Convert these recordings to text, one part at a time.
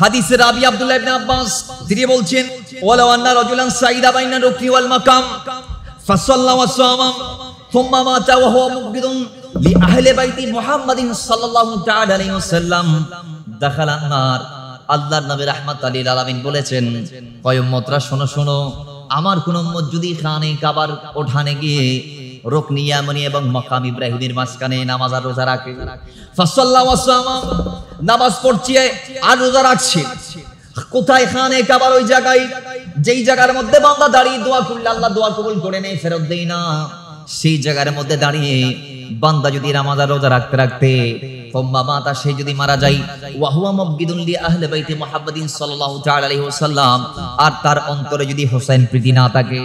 হাদিসে রাবি আব্দুল্লাহ ইবনে আব্বাস তিনি বলছেন ওয়ালা আন্না রাজুলান সাইদা বাইনা রুকনি ওয়াল মাকাম ফাসাল্লা ওয়া সামা থুম্মা মাতা ওয়া হুয়া মুগবিদুন লি আহলি বাইতি মুহাম্মাদিন সাল্লাল্লাহু তাআলা আলাইহি ওয়াসাল্লাম দাখালান নার। আল্লাহর নবী রাহমাতুল লিল আলামিন বলেছেন, কয় উম্মতরা শোনো শোনো, আমার কোন উম্মত যদি খানে কাবার ওঠানে গিয়ে রুকনি ইয়ামানি এবং মাকাম ইব্রাহিমের মাঝখানে নামাজ আর রোজা রাখে, ফাসাল্লা ওয়া সামা নামাজ পড়ছে আর রোজা রাখছে, কোথায় খানে কাবার ওই জায়গায় যেই জায়গার মধ্যে বান্দা দাঁড়িয়ে দোয়া করলে আল্লাহ দোয়া কবুল করে নেয়, ফেরত দেয় না, সেই জায়গার মধ্যে দাঁড়িয়ে বান্দা যদি নামাজ আর রোজা রাখতে রাখতে ফম্মা মাতা সে যদি মারা যায় ওয়া হুয়া মুবগিদুন লি আহলি বাইতি মুহাম্মাদিন সাল্লাল্লাহু তাআলা আলাইহি ওয়াসাল্লাম, আর তার অন্তরে যদি হোসেন প্রীতি না থাকে,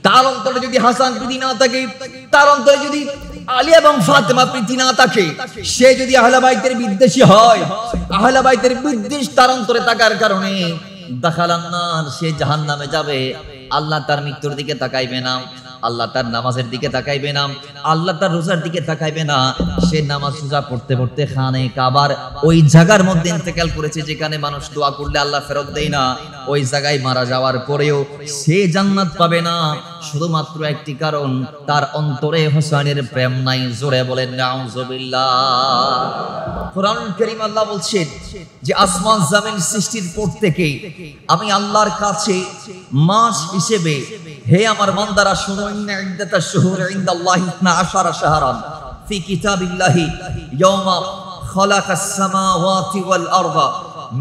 তার অন্তরে যদি হাসান প্রীতি না থাকে, তার অন্তরে যদি আলী এবং ফাতেমা প্রীতি না থাকে, সে যদি আহলে বাইতের বিদ্বেষী হয়, আহলে বাইতের বিদ্বেষ তার অন্তরে থাকার কারণে দাখালান নার, সে জাহান্নামে যাবে। আল্লাহ তার মৃত্যুর দিকে তাকাইবে না, আল্লাহ তার নামাজের দিকে তাকাইবে না, আল্লাহ তার রোজার দিকে তাকাইবে না। সে নামাজ রোজা পড়তে পড়তে খানে কাবার ওই জায়গার মধ্যে ইন্তেকাল করেছে যেখানে মানুষ দোয়া করলে আল্লাহ ফেরত দেয় না, ওই জায়গায় মারা যাওয়ার পরেও সে জান্নাত পাবে না, শুধুমাত্র একটি কারণ, তার অন্তরে হোসেনের প্রেম নাই। জোরে বলেন নাউজুবিল্লাহ। কোরআনুল কারীম আল্লাহ বলছেন যে আসমান জমিন সৃষ্টির পর থেকে আমি আল্লাহর কাছে মাস হিসেবে, হে আমার বান্দারা শুনো, ইন্না ইদ্দাতাশ শুহুরি ইনদাল্লাহি 12 শাহরান ফি কিতাবিল্লাহি ইয়াওমা খালাকাস সামাওয়াতি ওয়াল আরদা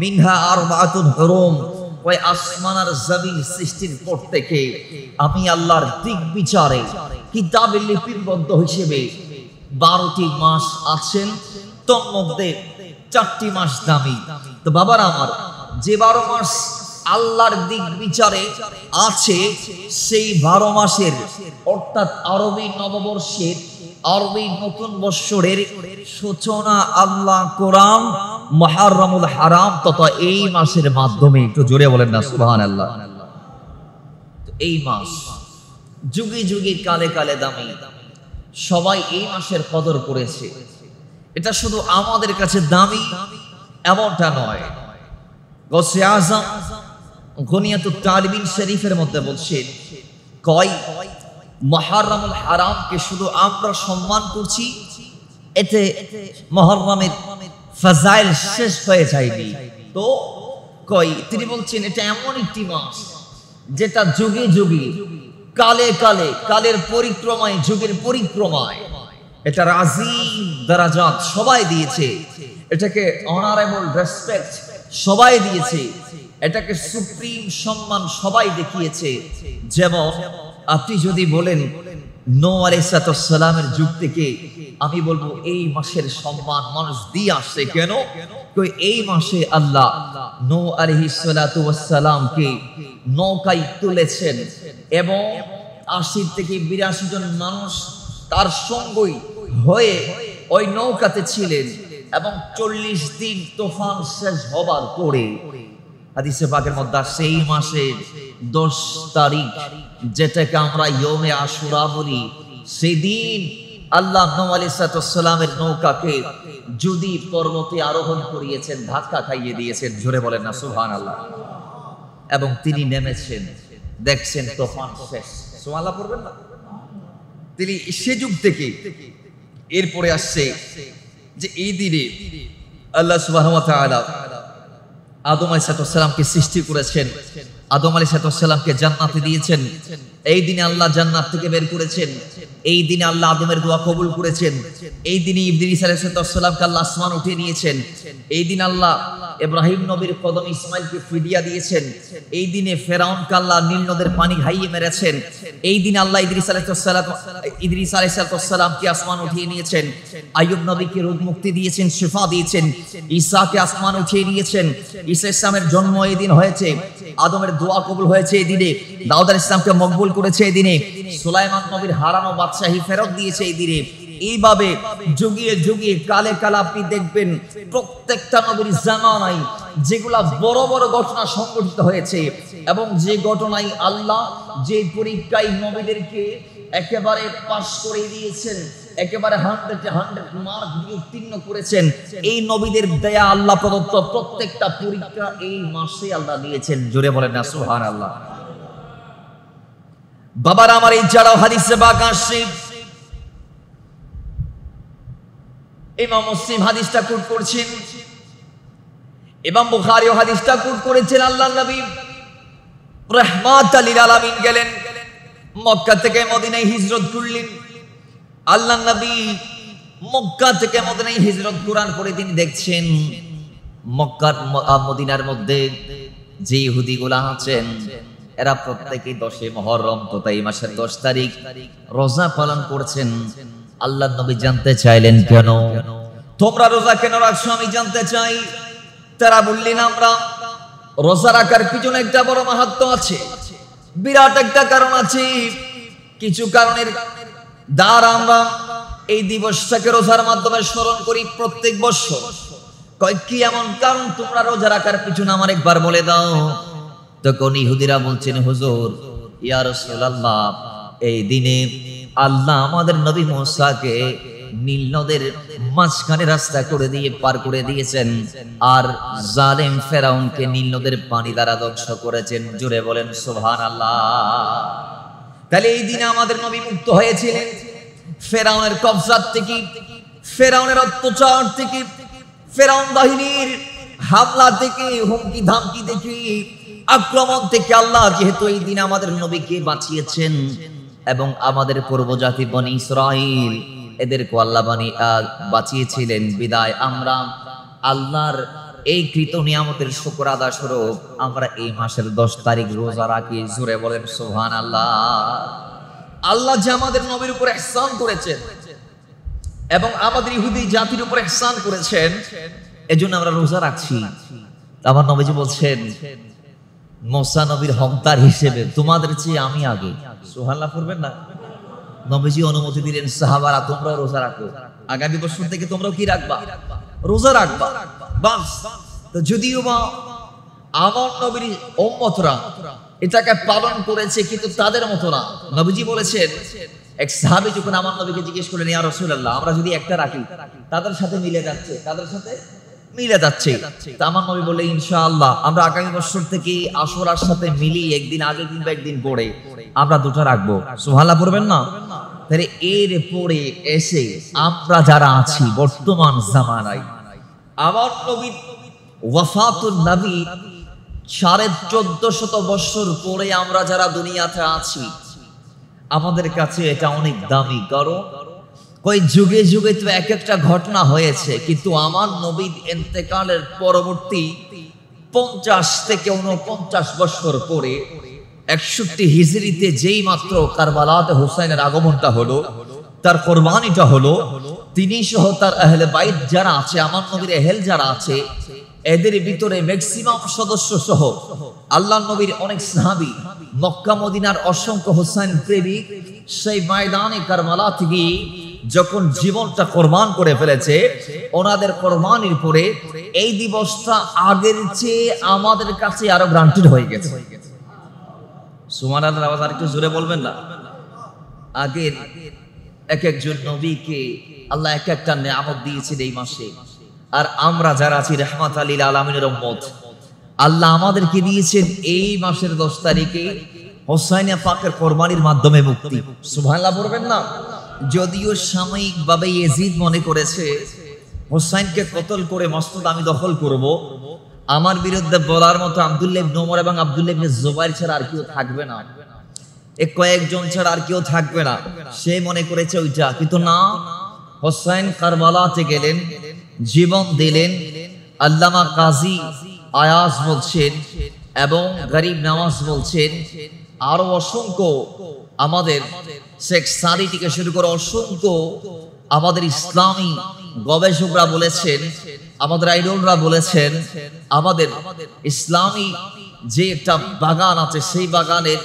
মিনহা আরবাআতুন হুরুম। ওই আসমান আর জমিন সৃষ্টির পর থেকে আমি আল্লাহর দিক বিচারে কিতাবে লিপিবদ্ধ হিসেবে 12টি মাস আছেন, তোর মধ্যে 4টি মাস দামি। তো বাবারা আমার, যে 12 মাস আল্লাহর দিক বিচারে আছে, সেই 12 মাসের অর্থাৎ আরবি নববর্ষের, আরবি নতুন বৎসরের সূচনা আল্লাহ কোরআন মুহররমুল হারাম তথা এই মাসের মাধ্যমে, একটু জোরে বলেন না সুবহানাল্লাহ। এই মাস যুগে যুগে কালে কালে দামি, সবাই এই মাসের কদর করেছে। এটা শুধু আমাদের কাছে দামি এমনটা নয়। গৌসে আযম গুনিয়াতুত তালিবিন শরীফের মধ্যে বলছেন, কয় মুহররমুল হারামকে শুধু আমরা সম্মান করছি, এতে মুহররমের ফাজাইল শেষ হয়ে যায়নি। তো কয় তিনি বলছেন এটা এমন একটি মাস যেটা যুগে যুগে কালে কালে, কালের পরিক্রমায়, যুগের পরিক্রমায় এটা আজিম দারাজাত সবাই দিয়েছে, এটাকে অনারেবল রেসপেক্ট সবাই দিয়েছে, এটাকে সুপ্রিম সম্মান সবাই দেখিয়েছে। যেমন আপনি যদি বলেন নূহ আলাইহিস সালামের যুগ থেকে, আমি বলবো এই মাসের সম্মান মানুষ দিয়ে আসছে কেন? এই মাসে আল্লাহ নূহ আলাইহিস সালামকে নৌকায় তুলেছেন এবং 80 থেকে 82 জন মানুষ তার সঙ্গী হয়ে ওই নৌকাতে ছিলেন এবং 40 দিন তুফান শেষ হবার পরে হাদিসে পাকের মধ্যে সেই মাসের 10 তারিখ, যেটাকে আমরা ইয়মে আশুরা বলি, সেদিন আল্লাহ নূহ আলাইহিস সালামের নৌকাকে যদি পর্বতে আরোহণ করিয়েছেন, ধাক্কা খাইয়ে দিয়েছেন, জোরে বলেন না সুবহানাল্লাহ। এবং তিনি নেমেছেন, দেখছেন তুফান শেষ, সুবহানাল্লাহ পড়বেন না? তিনি সে যুগ থেকে এরপরে আসছে যে এই দিনে আল্লাহ সুবহানাহু ওয়া তাআলা আদম আলাইহিস সালামকে সৃষ্টি করেছেন, আদম আলাইহিস সালামকে জান্নাতে দিয়েছেন, এই দিনে আল্লাহ জান্নাত থেকে বের করেছেন, এই দিনে আল্লাহ আদমের দোয়া কবুল করেছেন, এই দিনে ইদ্রিস আলাইহিস সালামকে আল্লাহ আসমান উঠিয়ে নিয়েছেন, এই দিন আল্লাহ ইব্রাহিম নবীর কদম ইসমাইলকে ফিদিয়া দিয়েছেন, এই দিনে ফেরাউনকে আল্লাহ নীল নদের পানি খাইয়ে মেরেছেন, এই দিনে আল্লাহ ইদ্রিস আলাইহিস সালামকে আসমান উঠিয়ে নিয়েছেন, আইয়ুব নবীকে রোগ মুক্তি দিয়েছেন, শিফা দিয়েছেন, ঈসাকে আসমান উঠিয়ে নিয়েছেন, ঈসা ইসলামের জন্ম এই দিন হয়েছে, আদমের দোয়া কবুল হয়েছে এই দিনে, দাউদ আলাইহিস সালামকে মকবুল করেছে এই দিনে, সুলাইমান নবীর হারানো বাদশাহী ফেরত দিয়েছে এই দিনে। এইভাবে যুগে যুগে কালে কালে আপনি দেখবেন প্রত্যেকটা নবীর জামানায় যেগুলা বড় বড় ঘটনা সংঘটিত হয়েছে এবং যে ঘটনায় আল্লাহ যে পরীক্ষায় নবীদেরকে একেবারে পাস করে দিয়েছেন, একেবারে 100 মার্ক দিয়ে উত্তীর্ণ করেছেন। এই নবীদের দেয়া আল্লাহ প্রদত্ত প্রত্যেকটা পরীক্ষা এই মাসে আল্লাহ দিয়েছেন। জোরে বলেন না সুবহানাল্লাহ। বাবার আমার এই যারাও হাদিসে পাক আসছে, ইমাম মুসলিম হাদিসটা কোট করছেন, ইমাম বুখারীও হাদিসটা কোট করেছেন। আল্লাহর নবী রাহমাতাল লিল আলামিন গেলেন, মক্কা থেকে মদিনায় হিজরত করলেন। আল্লাহর নবী মক্কা থেকে মদিনায় হিজরত করার পরে তিনি দেখছেন মক্কার মদিনার মধ্যে যে ইহুদিগুলা আছেন এরা প্রত্যেকেই 10 মুহররম তথা এই মাসের 10 তারিখ রোজা পালন করছেন। আল্লাহর নবী জানতে চাইলেন, কেন তোমরা রোজা কেন রাখছো? আমি জানতে চাই। তারা বললেন, আমরা রোজা রাখার পিছনে একটা বড় মাহাত্ম্য আছে, বিরাট একটা কারণ আছে। কিছু কারণের দ্বারা আমরা এই দিবসটাকে রোজার মাধ্যমে স্মরণ করি প্রত্যেক বছর। কয় কি এমন কারণ তোমরা রোজা রাখার পিছনে আমার একবার বলে দাও। তখন ইহুদিরা বলছেন, হুজুর ইয়া রাসূলুল্লাহ, এই দিনে আল্লাহ আমাদের নবী মুসাকে নীল নদের মাঝখানে রাস্তা করে দিয়ে পার করে দিয়েছেন, আর জালেম ফেরাউনকে নীল নদের পানি দ্বারা ধ্বংস করেছেন। জোরে বলেন সুবহানাল্লাহ। তাহলে এই দিনে আমাদের নবী মুক্ত হয়েছিলেন ফেরাউনের কবজা থেকে, ফেরাউনের অত্যাচার থেকে, ফেরাউন বাহিনীর হামলা থেকে, হুমকি ধামকি থেকে, আক্রমণ থেকে আল্লাহ যেহেতু এই দিনে আমাদের নবীকে বাঁচিয়েছেন এবং আমাদের পূর্বজাতি বনি ইসরাইল এদেরকে আল্লাহ বাঁচিয়েছিলেন, বিদায় আমরা আল্লাহর এই কৃত নিয়ামতের শুকর আদা স্বরূপ আমরা এই মাসের 10 তারিখ রোজা রাখি। জোরে বলেন সুবহানাল্লাহ। আল্লাহ যে আমাদের নবীর উপর ইহসান করেছেন এবং আমাদের ইহুদি জাতির উপর ইহসান করেছেন, এজন্য আমরা রোজা রাখছি। আমার নবীজি বলছেন, মুসা নবীর হকদার হিসেবে তোমাদের চেয়ে আমি আগে। সুবহানাল্লাহ পড়বেন না? নবীজি অনুমতি দিলেন, সাহাবারা তোমরাও রোজা রাখো, আগামী বছর থেকে তোমরাও কি রাখবা? রোজা রাখবা। বাস। তো যদিও বা আমার নবীর উম্মতরা এটাকে পালন করেছে, কিন্তু তাদের মতো না। নবীজি বলেছেন, এক সাহাবী যখন আমার নবীকে জিজ্ঞেস করলেন, ইয়া রাসূলুল্লাহ, আমরা যদি একটা রাখি তাদের সাথে মিলে যাচ্ছে, তাদের সাথে মিলে যাচ্ছে। তা আমার নবী বললেন, ইনশাআল্লাহ আমরা আগামী বছর থেকে আশুরার সাথে মিলিয়ে একদিন আগে কিংবা একদিন পরে আমরা দুটো রাখবো। সুবহানাল্লাহ পড়বেন না? তাহলে এর পরে এসে আমরা যারা আছি বর্তমান জামানায়, আমার নবী ওয়াফাতুন নবী 1450 বছর পরে আমরা যারা দুনিয়াতে আছি, আমাদের কাছে এটা অনেক দামি। কারণ কই যুগে যুগে তো এক একটা ঘটনা হয়েছে, কিন্তু আমার নবীর ইন্তেকালের পরবর্তী 50 থেকে 49 বছর পরে 61 হিজরিতে যেই মাত্র কারবালাতে হুসাইনের আগমনটা হলো, তার কোরবানিটা হলো, তিনি সহ তার আহলে বাইত যারা আছে, আমার নবীর আহল যারা আছে, এদের ভিতরে ম্যাক্সিমাম সদস্য সহ আল্লাহর নবীর অনেক সাহাবী, মক্কা মদিনার অসংখ্য হুসাইন প্রেমিক সেই ময়দানে কারবালা থেকে যখন জীবনটা কোরবান করে ফেলেছে, ওনাদের কোরবানির পরে এই দিবসটা আগের চেয়ে আমাদের কাছে আরো গ্রান্টেড হয়ে গেছে। সুবহানাল্লাহ। আওয়াজ আর একটু জোরে বলবেন না? আগের এক একজন নবীকে আল্লাহ এক একটা নিয়ামত দিয়েছেন এই মাসে, আর আমরা যারা আছি রাহমাতাল লিল আলামিনের উম্মত, আল্লাহ আমাদেরকে দিয়েছেন এই মাসের 10 তারিখে হোসাইন পাকের কোরবানির মাধ্যমে মুক্তি। সুবহানাল্লাহ পড়বেন না? যদিও সাময়িকভাবে ইয়াজিদ মনে করেছে হোসাইনকে কতল করে মসনদ আমি দখল করব, আমার বিরুদ্ধে বলার মতো আব্দুল্লাহ ইবনে ওমর এবং আব্দুল্লাহ ইবনে জুবাইর ছাড়া আর কেউ থাকবে না, এই কয়েকজন ছাড়া আর কেউ থাকবে না, সে মনে করেছে ওইটা। কিন্তু না, হোসাইন কারবালাতে গেলেন, জীবন দিলেন। আল্লামা কাজী আয়াজ বলছেন এবং গরিব নওয়াজ বলছেন, আরো অসংখ্য আমাদের শেখ সাদি থেকে শুরু করে অসংখ্য আমাদের ইসলামী গবেষকরা বলেছেন, আমাদের আইডলরা বলেছেন, আমাদের ইসলামী যে একটা বাগান আছে সেই বাগানের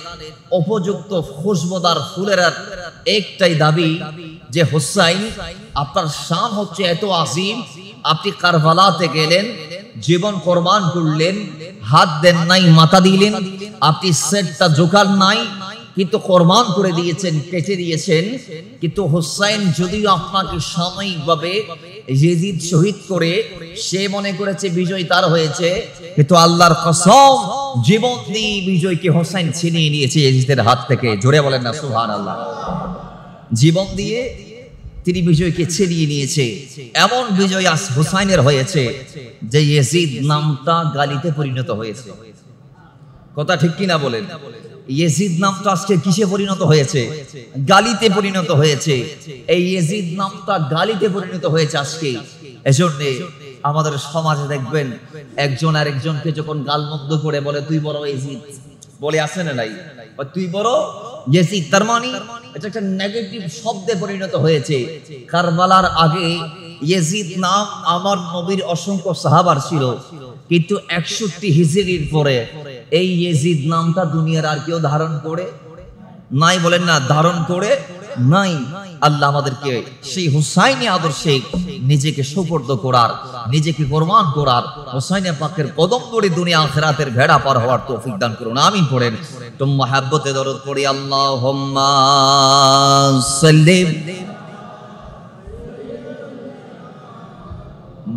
উপযুক্ত খুশবুদার ফুলের একটাই দাবি যে হোসাইন আপনার শান হচ্ছে এত আজিম, আপনি কারবালাতে গেলেন, জীবন কোরবান করলেন, হাত দেন নাই, মাথা দিলেন, আপনি সেটটা জোকার নাই, কিন্তু কোরবান করে দিয়েছেন, কেটে দিয়েছেন। কিন্তু হুসাইন যদিও আপনাকে সাময়িকভাবে ইয়াজিদ শহীদ করে সে মনে করেছে বিজয় তার হয়েছে, কিন্তু আল্লাহর কসম জীবন দিয়ে বিজয়কে হুসাইন ছিনিয়ে নিয়েছে ইয়াজিদের হাত থেকে। জোরে বলেন না সুবহানাল্লাহ। জীবন দিয়ে তিনি বিজয়কে ছিনিয়ে নিয়েছে। এমন বিজয় আজ হুসাইনের হয়েছে যে ইয়াজিদ নামটা গালিতে পরিণত হয়েছে। কথা ঠিক কিনা বলেন? ইয়াজিদ নামটা আজকে কিসে পরিণত হয়েছে? গালিতে পরিণত হয়েছে। এই ইয়াজিদ নামটা গালিতে পরিণত হয়েছে আজকে। এজন্য আমাদের সমাজে দেখবেন একজন আরেকজনকে যখন গালমন্দ করে বলে তুই বড় ইয়াজিদ, বলে আসে না নাই, তুই বড় ইয়াজিদ, তার মানে এটা একটা নেগেটিভ শব্দে পরিণত হয়েছে। কারবালার আগে ইয়াজিদ নাম আমার নবীর অসংখ্য সাহাবার ছিল, কিন্তু 61 হিজরির পরে এই ইয়াজিদ নামটা দুনিয়ার আর কেউ ধারণ করে নাই। বলেন না, ধারণ করে নাই। আল্লাহ আমাদেরকে সেই হুসাইনি আদর্শে নিজেকে সুপর্দ করার, নিজেকে কোরবান করার, হুসাইন পাকের কদম ধরে দুনিয়া আখিরাতের ভেড়া পার হওয়ার তৌফিক দান করুন। আমিন পড়েন। তো মহব্বতে দরুদ পড়ি, আল্লাহুম্মা সাল্লি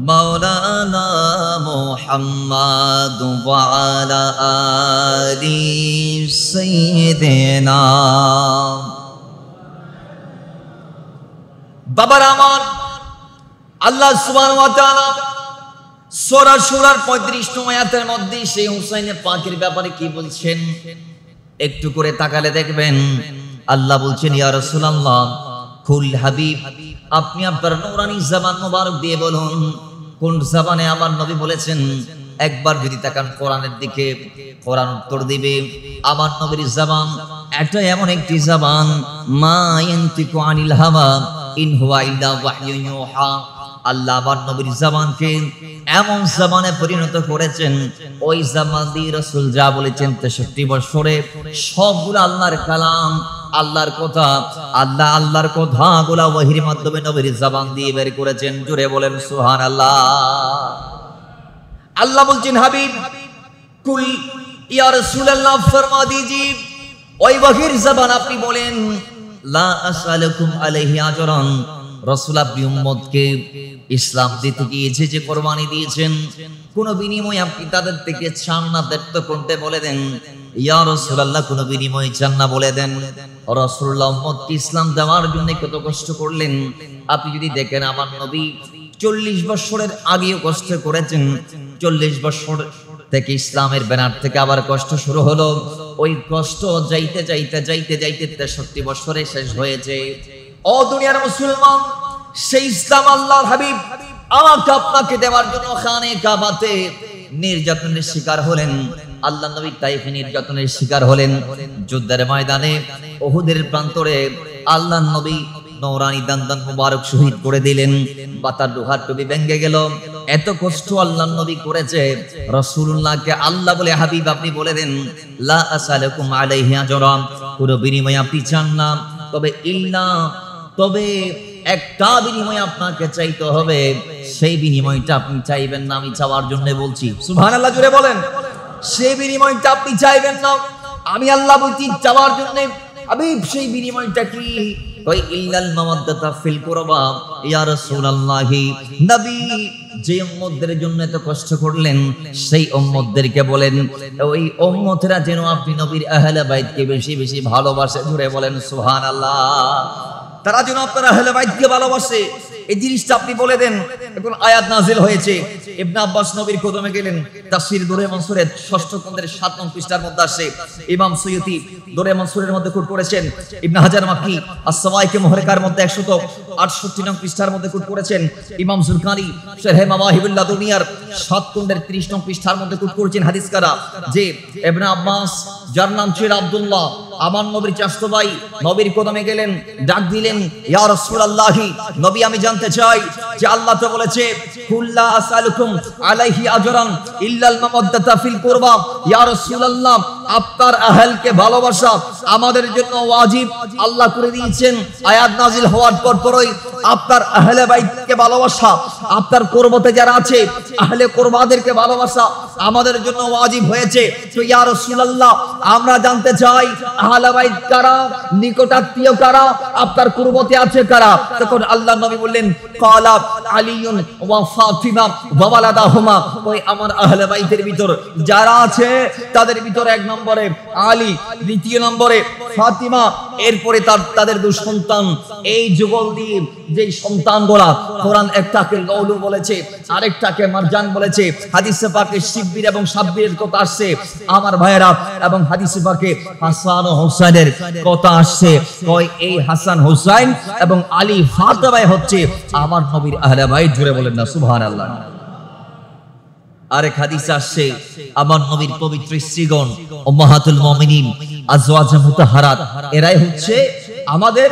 মাওলানা মুহাম্মাদ ওয়া আলা আলি সাইয়্যিদিনা। বাবার আমার আল্লাহ সুবহানাহু ওয়া তাআলা সূরা শুরার 35 নং আয়াতের মধ্যে সেই হুসাইন পাকের ব্যাপারে কি বলছেন একটু করে তাকালে দেখবেন। আল্লাহ বলছেন, ইয়া রাসূলুল্লাহ কুল হাবিব, আপনি আপনার নূরানি জবান মোবারক দিয়ে বলুন কোন জবানে আমার নবী বলেছেন। একবার যদি তাকান কোরআনের দিকে, কোরআন উত্তর দিবে আমার নবীর জবান এটা এমন একটি জবান, মা ইয়ানতিকু আনিল হাওয়া ইন হুয়া ইল্লা ওয়াহয়ুন ইউহা। আল্লাহ আমার নবীর জবানকে এমন জবানে পরিণত করেছেন, ওই জবান দিয়ে রাসূল যা বলেছেন 63 বছরে সবগুলো আল্লাহর কালাম, আল্লাহর কথা, আল্লাহর কথাগুলো ওহীর মাধ্যমে নবীর জবান দিয়ে বের করেছেন। জোরে বলেন সুবহানাল্লাহ। আল্লাহ বলছেন, হাবিব কুল ইয়া রাসূলুল্লাহ ফরমা দিজিয়ে ওই ওহীর জবান আপনি বলেন, লা আসআলুকুম আলাইহি আজরান। রাসূল আপনি উম্মতকে ইসলাম দিতে গিয়ে যে কোরবানি দিয়েছেন কোন বিনিময় আপনি তাদের থেকে চান না, দেখতে কোনতে বলে দেন। ইয়া রাসূলুল্লাহ কোন বিনিময় চান না বলে দেন। রাসূলুল্লাহ উম্মতকে ইসলাম দেওয়ার জন্য কত কষ্ট করলেন। আপনি যদি দেখেন আমার নবী 40 বছরের আগেও কষ্ট করেছেন। 40 বছর থেকে ইসলামের ব্যানার থেকে আবার কষ্ট শুরু হলো। ওই কষ্ট যাইতে যাইতে যাইতে যাইতে 63 বছরে শেষ হয়েছে। ও দুনিয়ার মুসলমান, সেই ইসলাম আল্লাহর হাবিব আমাকে আপনাকে দেওয়ার জন্য খানে কাবাতে নির্যাতনের শিকার হলেন। আল্লাহ নবী তাইফে নির্যাতনের শিকার হলেন। যুদ্ধের ময়দানে উহুদের প্রান্তরে আল্লাহ নবী নৌরানি দান্দান মুবারক শহীদ করে দিলেন। বাতার লোহার টুপি ভেঙে গেল। এত কষ্ট আল্লাহ নবী করেছে। রাসূলুল্লাহকে আল্লাহ বলে, হাবিব আপনি বলে দেন, লা আসালুকুম আলাইহি আজরা, কোন বিনিময় আপনি চান না, তবে একটা বিনিময় আপনাকে চাইতে হবে। সেই বিনিময়টা আপনি চাইবেন না, আমি চাওয়ার জন্য বলছি। সুবহানাল্লাহ, জোরে বলেন। সেই বিনিময়টা আপনি চাইবেন না, আমি আল্লাহ বলছি চাওয়ার জন্য। হাবিব সেই বিনিময়টা কি? ওই ইল্লাল মাওয়াদ্দাতা ফিল কুরবা। ইয়া রাসূলুল্লাহ, নবী যে উম্মতদের জন্য এত কষ্ট করলেন সেই উম্মতদেরকে বলেন ওই উম্মতেরা যেন আপনি নবীর আহলে বাইতকে বেশি বেশি ভালোবাসে। জুড়ে বলেন সুবহানাল্লাহ। তারা যেন আপনার আহলে বাইতকে ভালোবাসে, এই জিনিসটা আপনি বলে দেন। এখন আয়াত নাজিল হয়েছে। ইবনে আব্বাস নবীর কদমে গেলেন। তাফসীর দূরে মনসুরের 6ষ্ঠ খণ্ডের 7 নং পৃষ্ঠার মধ্যে আসে। ইমাম সুয়ুতি দূরে মনসুরের মধ্যে কোট করেছেন। ইবনে হাজার মাক্কি আস-সাওয়াইকে মুহরিকার মধ্যে 168 নং পৃষ্ঠার মধ্যে কোট করেছেন। ইমাম জুরকানি শারহে মাওয়াহিবুল লাদুনিয়ার 7 খণ্ডের 30 নং পৃষ্ঠার মধ্যে কোট করেছেন হাদিসকারা যে ইবনে আব্বাস যার নাম ছিল আব্দুল্লাহ, আমার নবীর চাচতো ভাই, নবীর কদমে গেলেন, ডাক দিলেন, ইয়া রাসূলুল্লাহ, নবী আমি জানতে চাই যে আল্লাহ তো বলেছে কুল্লা আসআলুকুম আলাইহি আজরান ইল্লাল মাওয়াদ্দাতা ফিল কুরবা। ইয়া রাসূলুল্লাহ, আপনার আহলকে ভালোবাসা আমাদের জন্য ওয়াজিব আল্লাহ করে দিয়েছেন। আয়াত নাজিল হওয়ার পরই আপনার আহলে বাইতকে ভালোবাসা, আপনার কুরবতে যারা আছে আহলে কুরবাদেরকে ভালোবাসা, আমাদের জন্য ওয়াজিব হয়েছে। তো ইয়া রাসূলুল্লাহ, আমরা জানতে চাই আহলে বাইত কারা, নিকটাত্মীয় কারা, আপনার কুরবতে আছে কারা? তখন আল্লাহর নবী বললেন, ক্বালা আলিয়ুন ওয়া ফাতিমা ওয়া ওয়ালাদাহুমা। ওই আমার আহলে বাইতের ভিতর যারা আছে তাদের ভিতর এক নম্বরে আলী, দ্বিতীয় নম্বরে ফাতিমা, এরপরে তাদের দুই সন্তান। এই যুগল দিয়ে যে সন্তানগুলা, কোরআন একটাকে লৌলু বলেছে, আরেকটাকে মারজান বলেছে, হাদিসে পাকে শিববির এবং সাব্বিরের কথা আসছে আমার ভাইয়েরা, এবং হাদিসে পাকে হাসান ও হোসেনের কথা আসছে। কয় এই হাসান হোসেন এবং আলী ফাতিমা হচ্ছে আমার নবীর আহলে বাইত। জুড়ে বলেন না সুবহানাল্লাহ। আরেক হাদিস আসছে আমার নবীর পবিত্র স্ত্রীগণ, উম্মাহাতুল মুমিনিন, আজওয়াজে মুতাহারাত, এরাই হচ্ছে আমাদের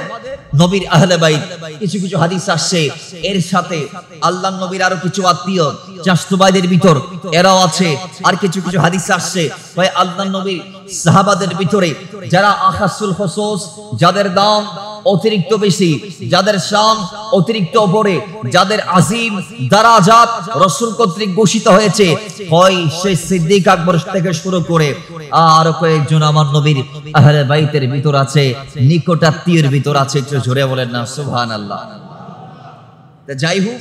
নবীর আহলে বাইত। কিছু কিছু হাদিস আসছে এর সাথে আল্লাহর নবীর আরো কিছু আত্মীয় চাচাতো ভাইদের ভিতর এরাও আছে। আর কিছু কিছু হাদিস আসছে ভাই আল্লাহর নবীর সাহাবাদের ভিতরে যারা আখাসুল খুসুস, যাদের দাম অতিরিক্ত বেশি, যাদের শান অতিরিক্ত উপরে, যাদের আজিম দারাজাত রাসূল কর্তৃক ঘোষিত হয়েছে, হয় সেই সিদ্দিক আকবর থেকে শুরু করে আর কয়েকজন আমার নবীর আহলে বাইতের ভিতর আছে, নিকটাত্মীয়ের ভিতর আছে। একটু জোরে বলেন না সুবহানাল্লাহ। যাই হোক,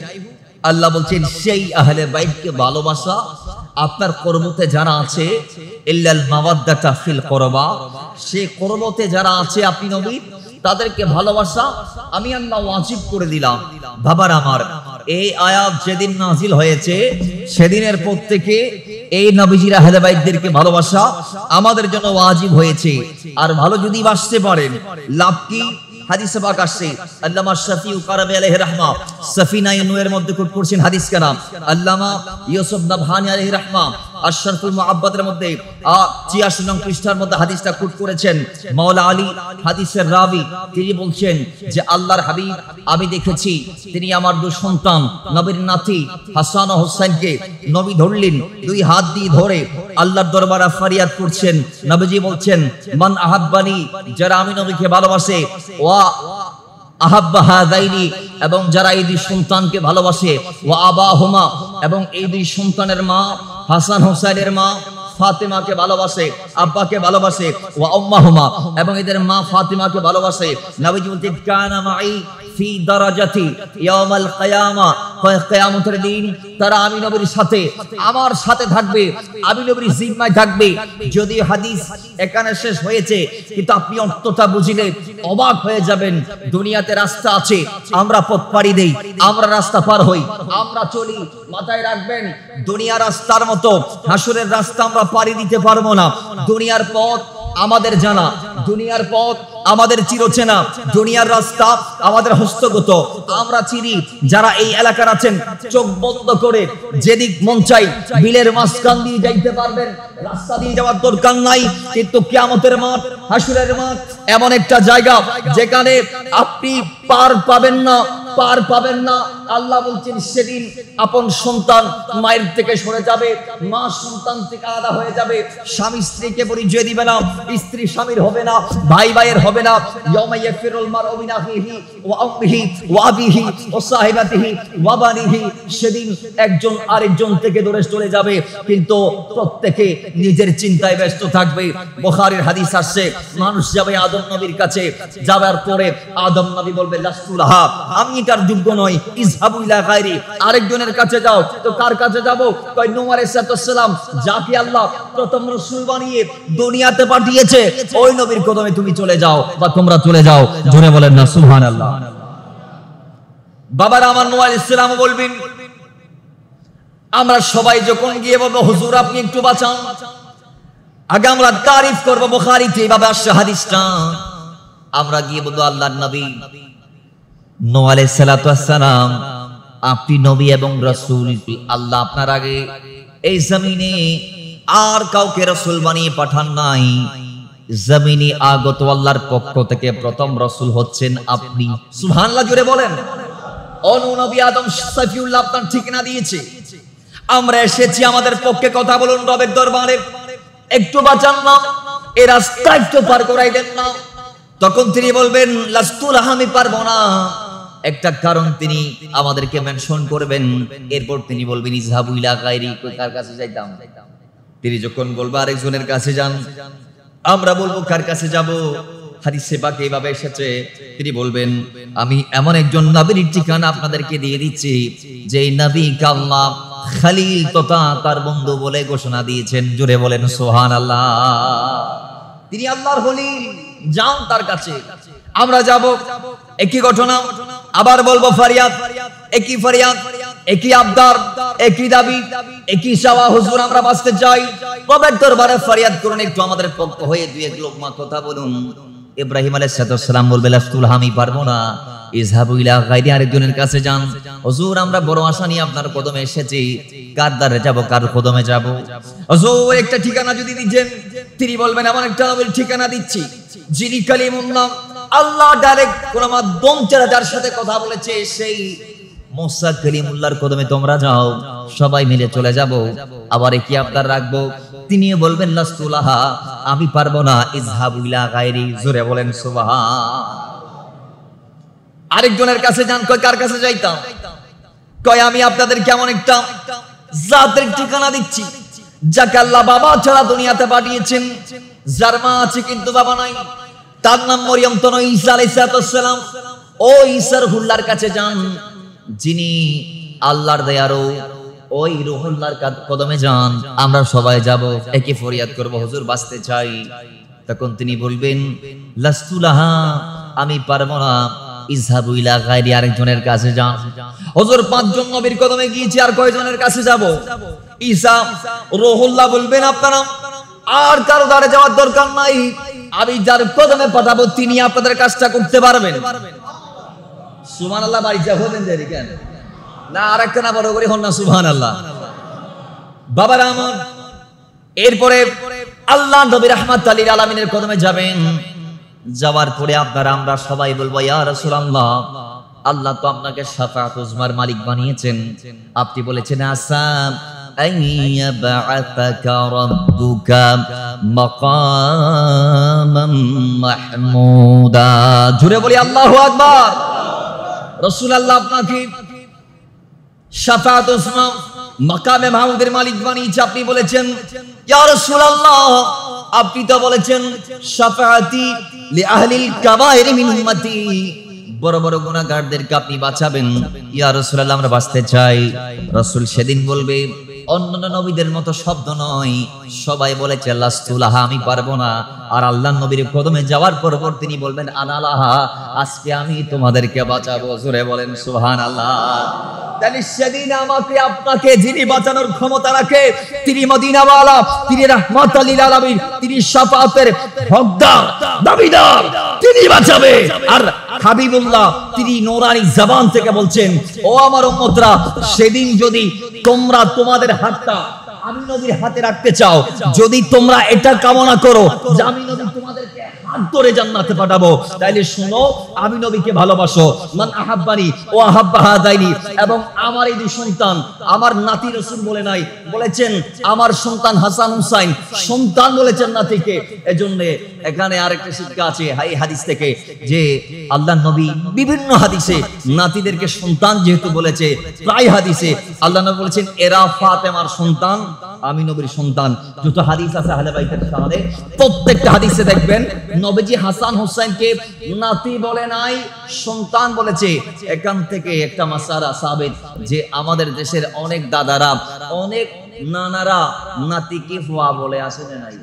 আল্লাহ বলছেন সেই আহলে বাইতকে ভালোবাসা আপনার কর্মতে যারা আছে, ইল্লাল মাওয়াদ্দাতা ফিল কুরবা, সেই কর্মতে যারা আছে আপনি নবী তাদেরকে ভালোবাসা আমি আল্লাহ ওয়াজিব করে দিলাম। বাবার আমার, এই আয়াত যেদিন নাজিল হয়েছে সেদিনের পর থেকে এই নবীজির আহলে বাইতদেরকে ভালোবাসা আমাদের জন্য ওয়াজিব হয়েছে। আর ভালো যদি বাসতে পারেন লাভ কি? হাদিসে পাক আসছে, আল্লামা শাফিউ কারামি আলাইহি রাহমা সাফিনায়ে নূরের মধ্যে কোট করছেন হাদিস কালাম, আল্লামা ইউসুফ নাবহানী আলাইহি রাহমা আশরাফুল মুআব্বাদের মধ্যে ৮৬ নং পৃষ্ঠার মধ্যে হাদিসটা কোট করেছেন। মাওলা আলী হাদিসের রাবি, তিনি বলছেন যে আল্লাহর হাবিব আমি দেখেছি তিনি আমার দুই সন্তান নবীর নাতি হাসান ও হোসেনকে নবী ধরলেন, দুই হাত দিয়ে ধরে আল্লাহর দরবারে ফরিয়াদ করছেন। নবীজি বলছেন মান আহাব্বানি, যারা আমি নবীকে ভালোবাসে, ওয়া আহাব্বা হাযাইনি, এবং যারা এই দুই সন্তানকে ভালোবাসে, ওয়া আবাহুমা, এবং এই দুই সন্তানের মা হাসান হোসেনের মা ফাতিমাকে ভালোবাসে, আব্বাকে ভালোবাসে, ওয়া উম্মাহুমা, এবং এদের মা ফাতিমাকে ভালোবাসে। নবীজি বলতেন কানা মাই ফি দারাজাতি ইয়াউমাল কিয়ামা, কিয়ামতের দিন তারা আমি নবীর সাথে, আমার সাথে থাকবে, আমি নবীর জিম্মায় থাকবে। যদি হাদিস এখানে শেষ হয়েছে, কিন্তু আপনি অর্থটা বুঝিলে অবাক হয়ে যাবেন। দুনিয়াতে রাস্তা আছে, আমরা পথ পাড়ি দেই, আমরা রাস্তা পার হই, আমরা চলি। মাথায় রাখবেন দুনিয়ার রাস্তার মতো হাসরের রাস্তা আমরা পাড়ি দিতে পারবো না। দুনিয়ার পথ আমাদের জানা, দুনিয়ার পথ আমাদের চিরচেনা, দুনিয়ার রাস্তা আমাদের হস্তগত, আমরা চিনি। যারা এই এলাকার আছেন চোখ বন্ধ করে যেদিক মন চাই বিলের মাঝখান দিয়ে যাইতে পারবেন, রাস্তা দিয়ে যাওয়ার দরকার নাই। কিন্তু কিয়ামতের মাঠ, হাসরের মাঠ এমন একটা জায়গা যেখানে আপনি পার পাবেন না, পার পাবেন না। আল্লাহ বলছেন সেদিন আপন সন্তান মায়ের থেকে সরে যাবে, মা সন্তান থেকে আলাদা হয়ে যাবে, স্বামী স্ত্রীকে পরিচয় দিবে না, স্ত্রী স্বামীর হবে না, ভাই ভাইয়ের হবে না। ইয়াউমা ইয়াফিরুল মারউ মিন আখিহি ওয়া উম্মিহি ওয়া আবিহি ওয়া সাহিবাতিহি ওয়া বানিহি, সেদিন একজন আরেকজন থেকে দূরে চলে যাবে, কিন্তু প্রত্যেকে নিজের চিন্তায় ব্যস্ত থাকবে। বুখারীর হাদিস আসছে মানুষ যাবে আদম নবীর কাছে, যাওয়ার পরে আদম নবী বলবে লাস্তু লাহা, আমি এটার যোগ্য নই, ইযহাবু ইলা গায়রি, আরেকজনের কাছে যাও। তো কার কাছে যাব? কয় নূহ আলাইহিস সালাম, যাকে আল্লাহ প্রথম রাসূল বানিয়ে দুনিয়াতে পাঠিয়েছে, ওই নবীর কদমে তুমি চলে যাও বা তোমরা চলে যাও। জোরে বলেন না সুবহানাল্লাহ। বাবার আমার নূহ আলাইহিস সালাম বলবেন, আমরা সবাই যখন গিয়ে বলবো হুজুর আপনি একটু বাঁচান, আগে আমরা তারিফ করব। বুখারীতে এইভাবে আসছে হাদিসটা, আমরা গিয়ে বলবো আল্লাহর নবী নূহ আলাইহিস সালাতু ওয়াস সালাম, আপনি নবী এবং রাসূল, আল্লাহ আপনার আগে এই জমিনে আর কাউকে রাসূল বানিয়ে পাঠান নাই, জমিনে আগত আল্লাহর পক্ষ থেকে প্রথম রাসূল হচ্ছেন আপনি। সুবহানাল্লাহ, জোরে বলেন। নবী আদম সাফিউল্লাহ আপনার ঠিকানা দিয়েছে, আমরা এসেছি, আমাদের পক্ষে কথা বলুন রবের দরবারে, একটু বাঁচান না, এই রাস্তা একটু পার করাই দেন না। তখন তিনি বলবেন লাস্তু লাহা, আমি পারবো না, একটা কারণ তিনি আমাদেরকে মেনশন করবেন, এরপর তিনি বলবেন ইযহাবু ইলা গায়রি, কার কাছে যাইতাম। তিনি যখন বলবো আরেকজনের কাছে যান, আমরা বলবো কার কাছে যাব। হাদিসে পাকে এভাবে এসেছে, তিনি বলবেন আমি এমন একজন নবীর ঠিকানা আপনাদেরকে দিয়ে দিচ্ছি, যে নবীকে আল্লাহ খলিল তথা তার বন্ধু বলে ঘোষণা দিয়েছেন। জোরে বলেন সুবহানাল্লাহ। তিনি আল্লাহর খলিল, যান তার কাছে। আমরা যাব, একই ঘটনা, আবার বলবো ফরিয়াদ, একই ফরিয়াদ, একই আবদার, একই দাবি, একই চাওয়া। হুজুর আমরা বাঁচতে চাই, রবের দরবারে ফরিয়াদ করুন, একটু আমাদের পক্ষ হয়ে দুই এক লোকমা কথা বলুন। ইব্রাহিম আলাইহিস সালাম বলবে লাস্তুল, আমি পারবো না, ইযহাবু ইলা গায়রি, আরেকজনের কাছে যান। হুজুর আমরা বড় আশা নিয়ে আপনার কদমে এসেছি, কার দ্বারে যাব, কার কদমে যাব? হুজুর একটা ঠিকানা যদি দিতেন। তিনি বলবেন এমন একটা নবীর ঠিকানা দিচ্ছি, যিনি কালিমুল্লাহ, আল্লাহ ডাইরেক্ট কোন মাধ্যম ছাড়া যার সাথে কথা বলেছে, সেই মুসা কালিমুল্লাহর কদমে তোমরা যাও, সবাই মিলে চলে যাব। আবার কি আবদার রাখবো? তিনি বলবেন লাস্তুলাহা, আমি পারবো না, ইযহাবু ইলা গায়রি। জোরে বলেন সুবহান। আরেকজনের কাছে যান, কয় কার কাছে যাইতাম? কয় আমি আপনাদের কেমন একটা জাতের ঠিকানা দিচ্ছি, যাকে আল্লাহ বাবা ছাড়া দুনিয়াতে পাঠিয়েছেন, যার মা আছে কিন্তু বাবা নাই, তার নাম মরিয়ম তনু ঈসা আলাইহিস সালাম। ও ঈসার হুল্লার কাছে যান, যিনি আল্লাহর দয়ারও, ওই রুহুল্লাহর কদমে যান। আমরা সবাই যাব, একই ফরিয়াদ করব, হুজুর বাঁচতে চাই। তখন তিনি বলবেন লাস্তুলাহা, আমি পারবো না, ইযহাবু ইলা গায়রি, আরেকজনের কাছে যান। হুজুর পাঁচজন নবীর কদমে গিয়েছি, আর কয়জনের কাছে যাব? ঈসা, রুহুল্লাহ বলবেন আপনারা আর কারো দ্বারে যাওয়ার দরকার নাই, আমি যার কদমে পাঠাবো তিনি আপনাদের কাজটা করতে পারবেন। সুবহানাল্লাহ। বাড়ি যাবো দেরি কেন না? আরেকটা না বড় করে হন না সুবহানাল্লাহ। বাবারা আমার, এরপরে আল্লাহ নবী রাহমাতুল লিল আলামিনের কদমে যাবেন। যাওয়ার পরে আপনারা আমরা সবাই বলবো ইয়া রাসূলুল্লাহ, আল্লাহ তো আপনাকে শাফাআত উজমার মালিক বানিয়েছেন, আপনি বলেছেন আসাম আইয়াবাআতাকা রাব্বুকা মাকামান মাহমুদা। জোরে বলি আল্লাহু আকবার। রাসূল আল্লাহ আপনাকে শাফাআত উজমা মাকামে মাহমুদের মালিক বানিয়েছে, আপনি বলেছেন ইয়া রাসূলুল্লাহ, আপনি তো বলেছেন শাফাআতি লি আহলিল কাবাইর মিন উম্মতি, বড় বড় গুনাহগারদেরকে আপনি বাঁচাবেন। ইয়া রাসূলুল্লাহ আমরা বাঁচতে চাই। রাসূল সেদিন বলবে অন্যান্য নবীদের মতো শব্দ নয়, সবাই বলেছে লাস্তুলাহা, আমি পারবো না। আর আল্লাহর নবীর কদমে যাওয়ার পর তিনি বলবেন আনালাহা, আজকে আমি তোমাদেরকে বাঁচাবো। জোরে বলেন সুবহানাল্লাহ। তাহলে সেদিন আমাকে আপনাকে যিনি বাঁচানোর ক্ষমতা রাখে, তিনি মদিনাওয়ালা, তিনি রাহমাতুল লিল আলামিন, তিনি শাফাআতের হকদার, দাবিদার, তিনি বাঁচাবে। আর হাবিবুল্লাহ তিনি নূরানি জবান থেকে বলছেন, ও আমার উম্মতরা, সেদিন যদি তোমরা তোমাদের হাতটা আমি নবীর হাতে রাখতে চাও, যদি তোমরা এটা কামনা করো যে আমি নবী তোমাদেরকে হাত ধরে জান্নাতে পাঠাবো, তাইলে শুনো, আমি নবীকে ভালোবাসো। মান আহাব্বানি ও আহাব্বা হাদাইনি, এবং আমার এই দুই সন্তান, আমার নাতি রাসূল বলে নাই, বলেছেন আমার সন্তান হাসান হুসাইন, সন্তান বলেছেন নাতিকে। এজন্য এখানে আরেকটা শিক্ষা আছে এই হাদিস থেকে, যে আল্লাহর নবী বিভিন্ন হাদিসে নাতিদেরকে সন্তান যেহেতু বলেছে, প্রায় হাদিসে আল্লাহ নবী বলেছেন এরা ফাতেমার সন্তান, আমি নবীর সন্তান। যত হাদিস আছে আহলে বাইতের শানে, প্রত্যেকটা হাদিসে দেখবেন নবীজি হাসান হোসেনকে নাতি বলে নাই, সন্তান বলেছে। এখান থেকে একটা মাসালা সাবিত যে আমাদের দেশের অনেক দাদারা, অনেক নানারা নাতিকে ফুয়া বলে আসে না নাই,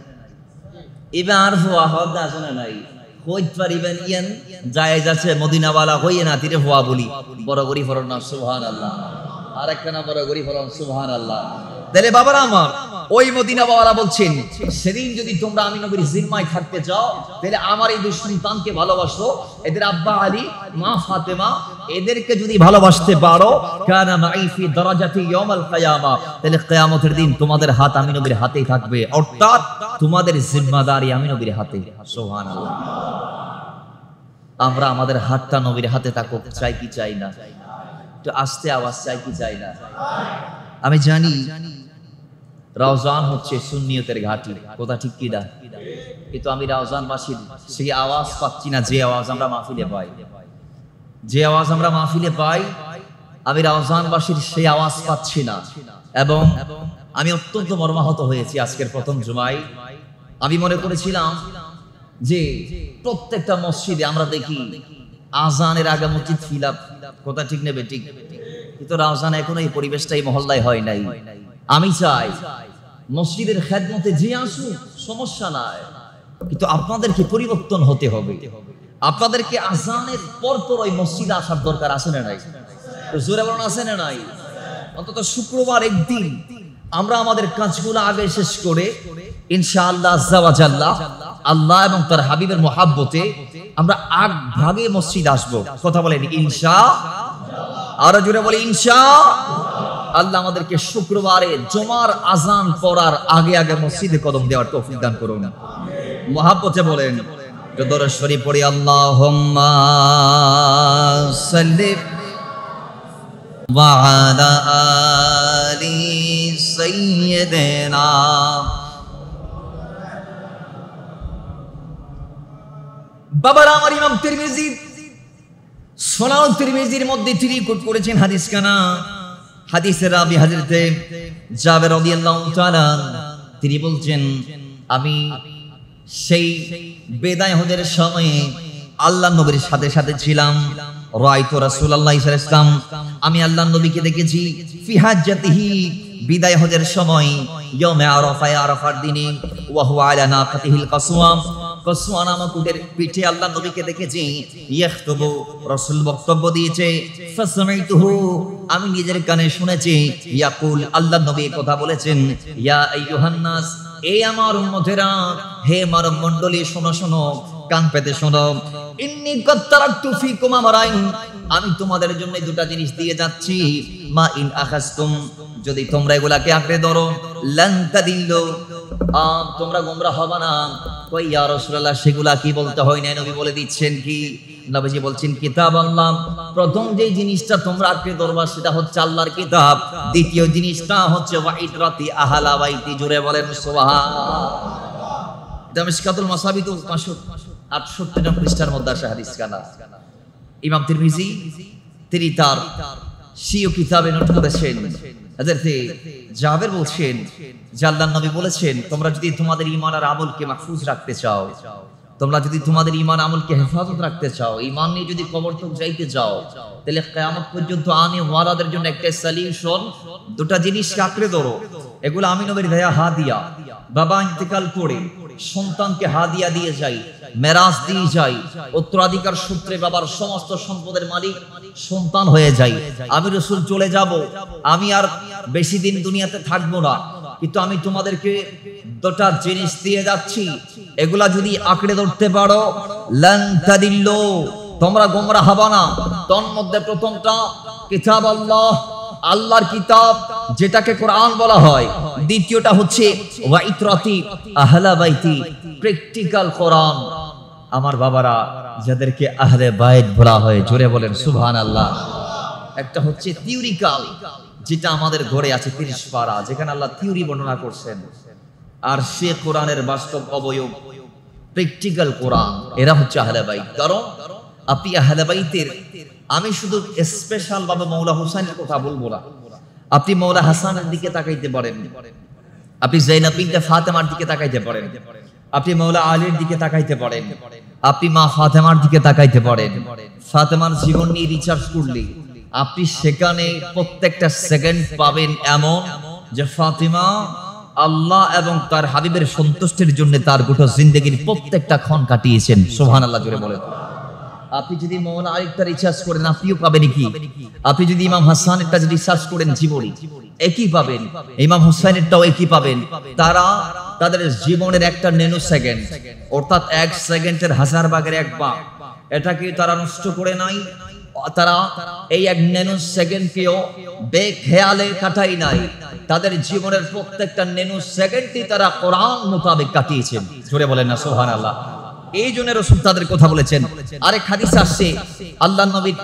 এবার ফুয়া হদ আসে না নাই, হইতে পারিবেন ইয়ান জায়েজ আছে, মদিনাওয়ালা হইয়ে নাতিরে ফুয়া বলি, বড় গরি ফরন না সুবহানাল্লাহ। আর একটা না বড় গরি ফরন সুবহানাল্লাহ। তাহলে বাবারা আমার, ওই মদিনাওয়ালা বলছেন সেদিন যদি তোমরা আমি নবীর জিম্মায় থাকতে চাও, তাহলে আমার এই দুই সন্তানকে ভালোবাসো, এদের আব্বা আলী, মা ফাতেমা, এদেরকে যদি ভালোবাসতে পারো, কানা মাই ফি দারাজাতি ইয়াউমাল কিয়ামা, তাহলে কিয়ামতের দিন তোমাদের হাত আমি নবীর হাতেই থাকবে, অর্থাৎ তোমাদের জিম্মাদারি আমি নবীর হাতে। সুবহানাল্লাহ। আমরা আমাদের হাতটা নবীর হাতে থাকুক, চাই কি চাই না? একটু আস্তে আওয়াজ, চাই কি চাই না? আমি জানি রওজান হচ্ছে সুন্নিয়তের ঘাঁটি, কথা ঠিক কি না? কিন্তু আমি রওজানবাসীর সেই আওয়াজ পাচ্ছি না, যে আওয়াজ আমরা মাহফিলে পাই। যে আওয়াজ আমরা মাহফিলে পাই, আমি রমজানবাসীর সেই আওয়াজ পাচ্ছি না। এবং আমি অত্যন্ত মর্মাহত হয়েছি আজকের প্রথম জুমায়। আমি মনে করেছিলাম যে প্রত্যেকটা মসজিদে আমরা দেখি আজানের আগে মসজিদ ফিল আপ, কথা ঠিক নেবে ঠিক, কিন্তু আজান এখনো এই পরিবেশটা এই মহল্লায় হয় নাই। আমি চাই মসজিদের খেদমতে যে আসুক সমস্যা নাই, কিন্তু আপনাদেরকে পরিবর্তন হতে হবে। আপনাদেরকে আজানের পর ওই মসজিদে আসার দরকার আছে না নাই? জোরে বলুন আছে না নাই? অন্তত শুক্রবার একদিন আমরা আমাদের কাজগুলো আগে শেষ করে ইনশাআল্লাহ আজ্জা ওয়া জাল্লা আল্লাহ এবং তার হাবিবের মহাব্বতে আমরা আগ ভাগে মসজিদ আসব। কথা বলেন ইনশাআল্লাহ। আরো জোরে বলে ইনশাআল্লাহ। আল্লাহ আমাদেরকে শুক্রবারে জুমার আজান পড়ার আগে আগে মসজিদে কদম দেওয়ার তৌফিক দান করুন। মহাব্বতে বলেন দরুদ শরীফ পড়ি, আল্লাহুম্মা সাল্লি ওয়া আলা আলি সাইয়্যিদিনা। বাবারা আমার ইমাম তিরমিজি সুনান তিরমিজির মধ্যে তিনি কোট করেছেন হাদিস কানা, হাদিসের রাবি হযরতে জাবের রাদিয়াল্লাহু তাআলা তিনি বলছেন, আমি সেই বিদায় হজের সময়ে আল্লাহর নবীর সাথে সাথে ছিলাম। রাআইতু রাসূলুল্লাহ সাল্লাল্লাহু আলাইহি ওয়াসাল্লাম, আমি আল্লাহর নবীকে দেখেছি ফি হাজ্জাতিহি, বিদায় হজের সময়, ইয়াউমে আরাফা, আরাফার দিনে, ওয়া হুয়া আলা নাকাতিহিল কাসওয়া, কাসওয়া নামক উটের পিঠে আল্লাহর নবীকে দেখেছি। ইয়াখতুবু, রাসূল বক্তব্য দিয়েছে। ফাসমাইতুহু, আমি নিজের কানে শুনেছি। ইয়াকুল, আল্লাহর নবী কথা বলেছেন, ইয়া আইয়ুহান নাস, এই আমার উম্মতেরা, হে মানব মণ্ডলী, শোনো শোনো, কান পেতে শোনো। ইন্নী কাদ তারাকতু ফীকুম আমরাইন, আমি তোমাদের জন্য দুটো জিনিস দিয়ে যাচ্ছি। মা ইন আখাযতুম, যদি তোমরা এগুলাকে আঁকড়ে ধরো, লান তাদিল্লু, তোমরা গোমরাহ হবে না। কই ইয়া রাসূলুল্লাহ, সেগুলা কি বলতে হয় না? নবী বলে দিচ্ছেন কি? নবীজি বলছেন কিতাব আল্লাহ। প্রথম যে জিনিসটা তোমরা আঁকড়ে ধরবা সেটা হচ্ছে আল্লাহর কিতাব। দ্বিতীয় জিনিসটা হচ্ছে ওয়া ইতরাতি আহলা বাইতি। জোরে বলেন সুবহানাল্লাহ। এটা মিশকাতুল মাসাবি তো 568 নং পৃষ্ঠার মধ্যে আসে হাদিস কানা। ইমাম তিরমিজি তিনি তার সিও কিতাবে নোট করেছেন, হযরতে জাবের বলছেন যে আল্লাহর নবী বলেছেন, তোমরা যদি তোমাদের ঈমান আর আমলকে মাহফুজ রাখতে চাও, তোমরা যদি তোমাদের ঈমান আমলকে হেফাজত রাখতে চাও, ঈমান নিয়ে যদি কবর তক যাইতে চাও, তাহলে কিয়ামত পর্যন্ত আনে ওয়ারাদের জন্য একটা সলিউশন, দুটো জিনিস আঁকড়ে ধরো। এগুলো আমি নবীর দেয়া হাদিয়া। বাবা ইন্তেকাল করে সন্তানকে হাদিয়া দিয়ে যাই, মেরাজ দিয়ে যাই, উত্তরাধিকার সূত্রে বাবার সমস্ত সম্পদের মালিক সন্তান হয়ে যাই। আমি রাসূল চলে যাব, আমি আর বেশি দিন দুনিয়াতে থাকবো না, কিন্তু আমি তোমাদেরকে দুটো জিনিস দিয়ে যাচ্ছি, এগুলা যদি আঁকড়ে ধরতে পারো, লান তাদিল্লু, তোমরা গোমরাহ হবে না। তোর মধ্যে প্রথমটা কিতাব আল্লাহ, আল্লাহর কিতাব যেটাকে কোরআন বলা হয়। দ্বিতীয়টা হচ্ছে ওয়া ইতরাতি আহলা বাইতি, প্র্যাকটিক্যাল কোরআন। আমার বাবারা যাদেরকে আহলে বাইত বলা হয়, জোরে বলেন সুবহানাল্লাহ। একটা হচ্ছে থিওরিক্যাল, যেটা আমাদের ঘরে আছে 30 পারা, যেখানে আল্লাহ থিওরি বর্ণনা করছেন, আর সে কোরআনের বাস্তব অবয়ব প্র্যাকটিক্যাল কোরআন। এরা হচ্ছে আহলে বাইত। কারণ আপনি আহলে বাইতের, আমি শুধু স্পেশাল ভাবে মাওলা হোসেনের কথা বলবো না, আপনি মাওলা হাসানের দিকে তাকাইতে পারেন, আপনি যায়েনাব বিনতে ফাতেমার দিকে তাকাইতে পারেন, আপনি মাওলা আলীর দিকে তাকাইতে পারেন, আপনি মা ফাতেমার দিকে তাকাইতে পারেন। ফাতেমার জীবন নিয়ে রিসার্চ করলে আপনি সেখানে প্রত্যেকটা সেকেন্ড পাবেন এমন যে ফাতিমা আল্লাহ এবং তার হাবিবের সন্তুষ্টির জন্য তার গোটা জিন্দেগির প্রত্যেকটা ক্ষণ কাটিয়েছেন। সুবহানাল্লাহ জোরে বলেন। আপনি যদি মাওলানা আরেকটা রিসার্চ করেন, আপনিও পাবেন কি? আপনি যদি ইমাম হাসানেরটা যদি রিসার্চ করেন জীবনী, একই পাবেন। ইমাম হুসাইনেরটাও একই পাবেন। তারা তাদের জীবনের একটা ন্যানো সেকেন্ড, অর্থাৎ 1 সেকেন্ডের 1000 ভাগের 1 ভাগ, এটাকে তারা নষ্ট করে নাই। তারা এই 1 ন্যানো সেকেন্ডকেও বেখেয়ালে কাটাই নাই। তাদের জীবনের প্রত্যেকটা ন্যানো সেকেন্ডই তারা কোরআন মোতাবেক কাটিয়েছেন। জোরে বলেন না সুবহানাল্লাহ। এই জন্য রাসূল তাদের কথা বলেছেন। আরেক হাদিস আসছে আল্লাহর নবীর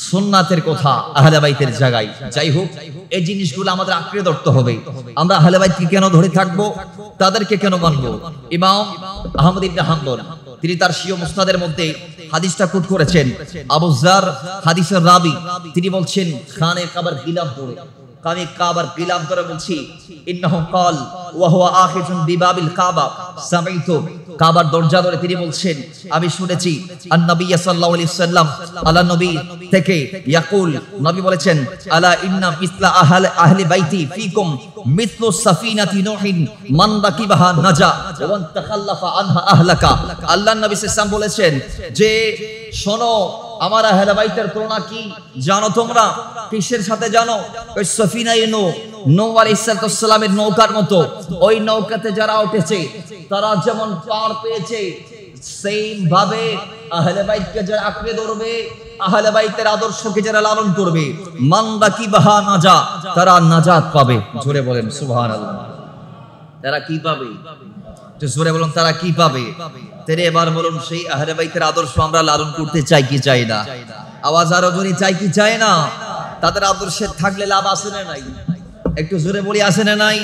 সুন্নাতের কথা আহলে বাইতের জায়গায়। যাই হোক, এই জিনিসগুলো আমাদের আঁকড়ে ধরতে হবে। আমরা আহলে বাইতকে কেন ধরে থাকবো, তাদেরকে কেন মানবো? ইমাম আহমদ ইবনে হাম্বল তিনি তার শিও মুসনাদের মধ্যে হাদিসটা কোট করেছেন। আবু যার হাদিসের রাবি, তিনি বলছেন খানে কাবার গিলাফ ধরে, আমি কাবার গিলাফ ধরে বলছি, ইন্নাহু ক্বাল ওয়া হুয়া আখিজুন বিবাবিল কাবা, সামাইতু, কাবার দরজা ধরে তিনি বলছেন আমি শুনেছি আন-নবী সাল্লাল্লাহু আলাইহি সাল্লাম, আল্লাহ নবী থেকে ইয়াকুল, নবী বলেছেন আলা ইন্না মিসলা আহলি বাইতি ফিকুম মিসলু সাফিনাতি নূহিন মান রাকিবাহা নাজা ওয়া মান তাখাল্লাফা আনহা আহলাকা। আল্লাহর নবী সাল্লাল্লাহু আলাইহি সাল্লাম বলেছেন যে শোনো, আমার আহলে বাইতের তুলনা কি জানো তোমরা? কিসের সাথে জানো? ওই সফিনায়ে নূহ আলাইহিস সালামের নৌকার মতো, ওই নৌকাতে যারা উঠেছে তারা যেমন পার পেয়েছে, সেম ভাবে আহলে বাইতকে যারা আঁকড়ে ধরবে, আহলে বাইতের আদর্শকে যারা লালন করবে, মান রাকিবাহা নাজা, তারা নাজাত পাবে। জোরে বলেন সুবহানাল্লাহ। তারা কি পাবে? জোরে বলুন, তারা কি পাবে? তেরে এবার বলুন, সেই আহলে বাইতের আদর্শ আমরা লালন করতে চাই কি চাই না? আওয়াজ আরো জোরে, চাই কি চাই না? তাদের আদর্শে থাকলে লাভ আছে না নাই? একটু জোরে বলি, আছে না নাই?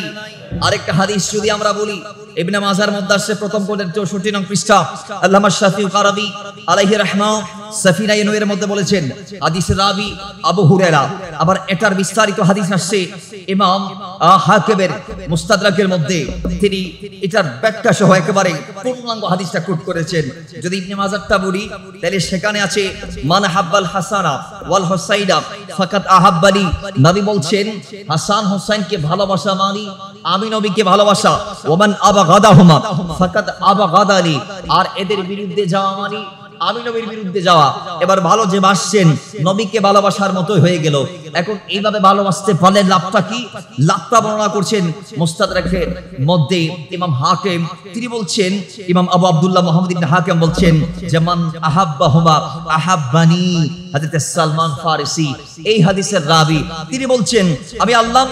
আরেকটা হাদিস যদি আমরা বলি, ইবনে মাজার মধ্যে আসছে প্রথম খণ্ডের 64 নং পৃষ্ঠা, আল্লামা শাফিঈ কারাবি আলাইহি রাহমাহ সাফিনায়ে নূহের মধ্যে বলেছেন হাদিসের রাবি আবু হুরায়রা। আবার এটার বিস্তারিত হাদিস আসছে ইমাম হাকিমের মুস্তাদরাকের মধ্যে, তিনি এটার ব্যাখ্যা সহ একেবারে পূর্ণাঙ্গ হাদিসটা কোট করেছেন। যদি ইবনে মাজারটা বলি তাহলে সেখানে আছে মান হাব্বাল হাসানা ওয়াল হুসাইনা ফাকাত আহাব্বানি, নবী বলছেন হাসান হুসাইনকে ভালোবাসা মানে আমি নবীকে ভালোবাসা, ওমান আবাগাদাহুমা ফাকাত আবাগাদানি, আর এদের বিরুদ্ধে যাওয়া মানে আমি নবীর বিরুদ্ধে যাওয়া। এবার ভালো যে বাসছেন নবীকে ভালোবাসার মতো হয়ে গেল। এখন এইভাবে ভালোবাসতে পারলে লাভটা কি? লাভটা বর্ণনা করছেন মুস্তাদরাকের মধ্যে ইমাম হাকিম, তিনি বলছেন, ইমাম আবু আব্দুল্লাহ মুহাম্মদ ইবনে হাকিম বলছেন যে মান আহাব্বাহুমা আহাব্বানি, হযরত সালমান ফারিসি এই হাদিসের রাবি, তিনি বলছেন আমি আল্লাহর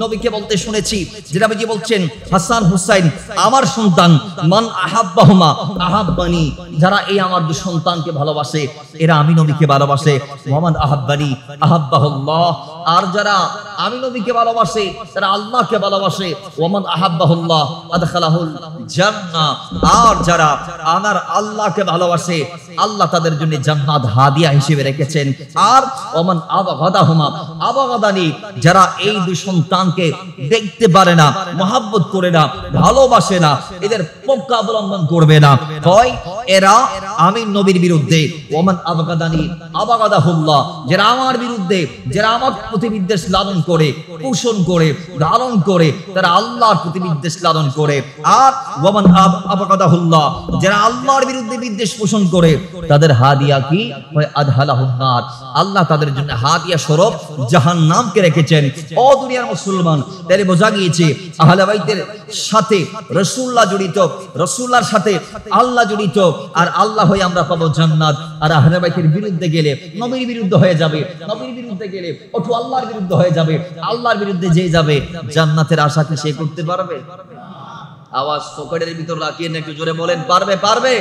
নবীকে বলতে শুনেছি, যেটা নবীজি বলছেন হাসান হুসাইন আমার সন্তান, মান আহাব্বাহুমা আহাব্বানি, যারা এই আমার দুই সন্তানকে ভালোবাসে এরা আমি নবীকে ভালোবাসে, ওয়ামান আহাব্বানি আহাব্বাহুল্লাহ, আর যারা আমি নবীকে ভালোবাসে তারা আল্লাহকে ভালোবাসে, ওয়ামান আহাব্বাহুল্লাহ আদখালাহুল জান্নাহ, আর যারা আমার আল্লাহকে ভালোবাসে আল্লাহ তাদের জন্য জান্নাত হাদিয়া হিসেবে রেখেছেন। আর ওমান আবাগাদাহুমা আবাগাদানি, যারা এই দুই সন্তানকে দেখতে পারে না, মহব্বত করে না, ভালোবাসে না, এদের পক্কা অবলম্বন করবে না, হয় এরা আমি নবীর বিরুদ্ধে। ওমান আবাগাদানি আবাগাদাহুল্লাহ, যারা আমার বিরুদ্ধে, যারা আমার প্রতি বিদ্বেষ লালন করে, পোষণ করে, ধারণ করে, তারা আল্লাহর প্রতি বিদ্বেষ লালন করে। আর ওমান আবাগাদাহুল্লাহ, যারা আল্লাহর বিরুদ্ধে বিদ্বেষ পোষণ করে তাদের হাদিয়া কি হয়? আদহালাহুন নার, আল্লাহ তাদের জন্য হাদিয়া স্বরূপ জাহান্নামকে রেখেছেন। ও দুনিয়ার মুসলমান, তাহলে বোঝা গিয়েছে আহলে বাইতের সাথে রাসূলুল্লাহ জড়িত, রাসূলুল্লাহর সাথে আল্লাহ জড়িত, আর আল্লাহ হয়ে আমরা পাবো জান্নাত। আর আহলে বাইতের বিরুদ্ধে গেলে নবীর বিরুদ্ধে হয়ে যাবে, নবীর বিরুদ্ধে গেলে ওঠো আল্লাহর বিরুদ্ধে হয়ে যাবে, আল্লাহর বিরুদ্ধে যে যাবে জান্নাতের আশা কি সে করতে পারবে? আওয়াজ পকেটের ভিতর রাখিয়ে একটু জোরে বলেন, পারবে? পারবে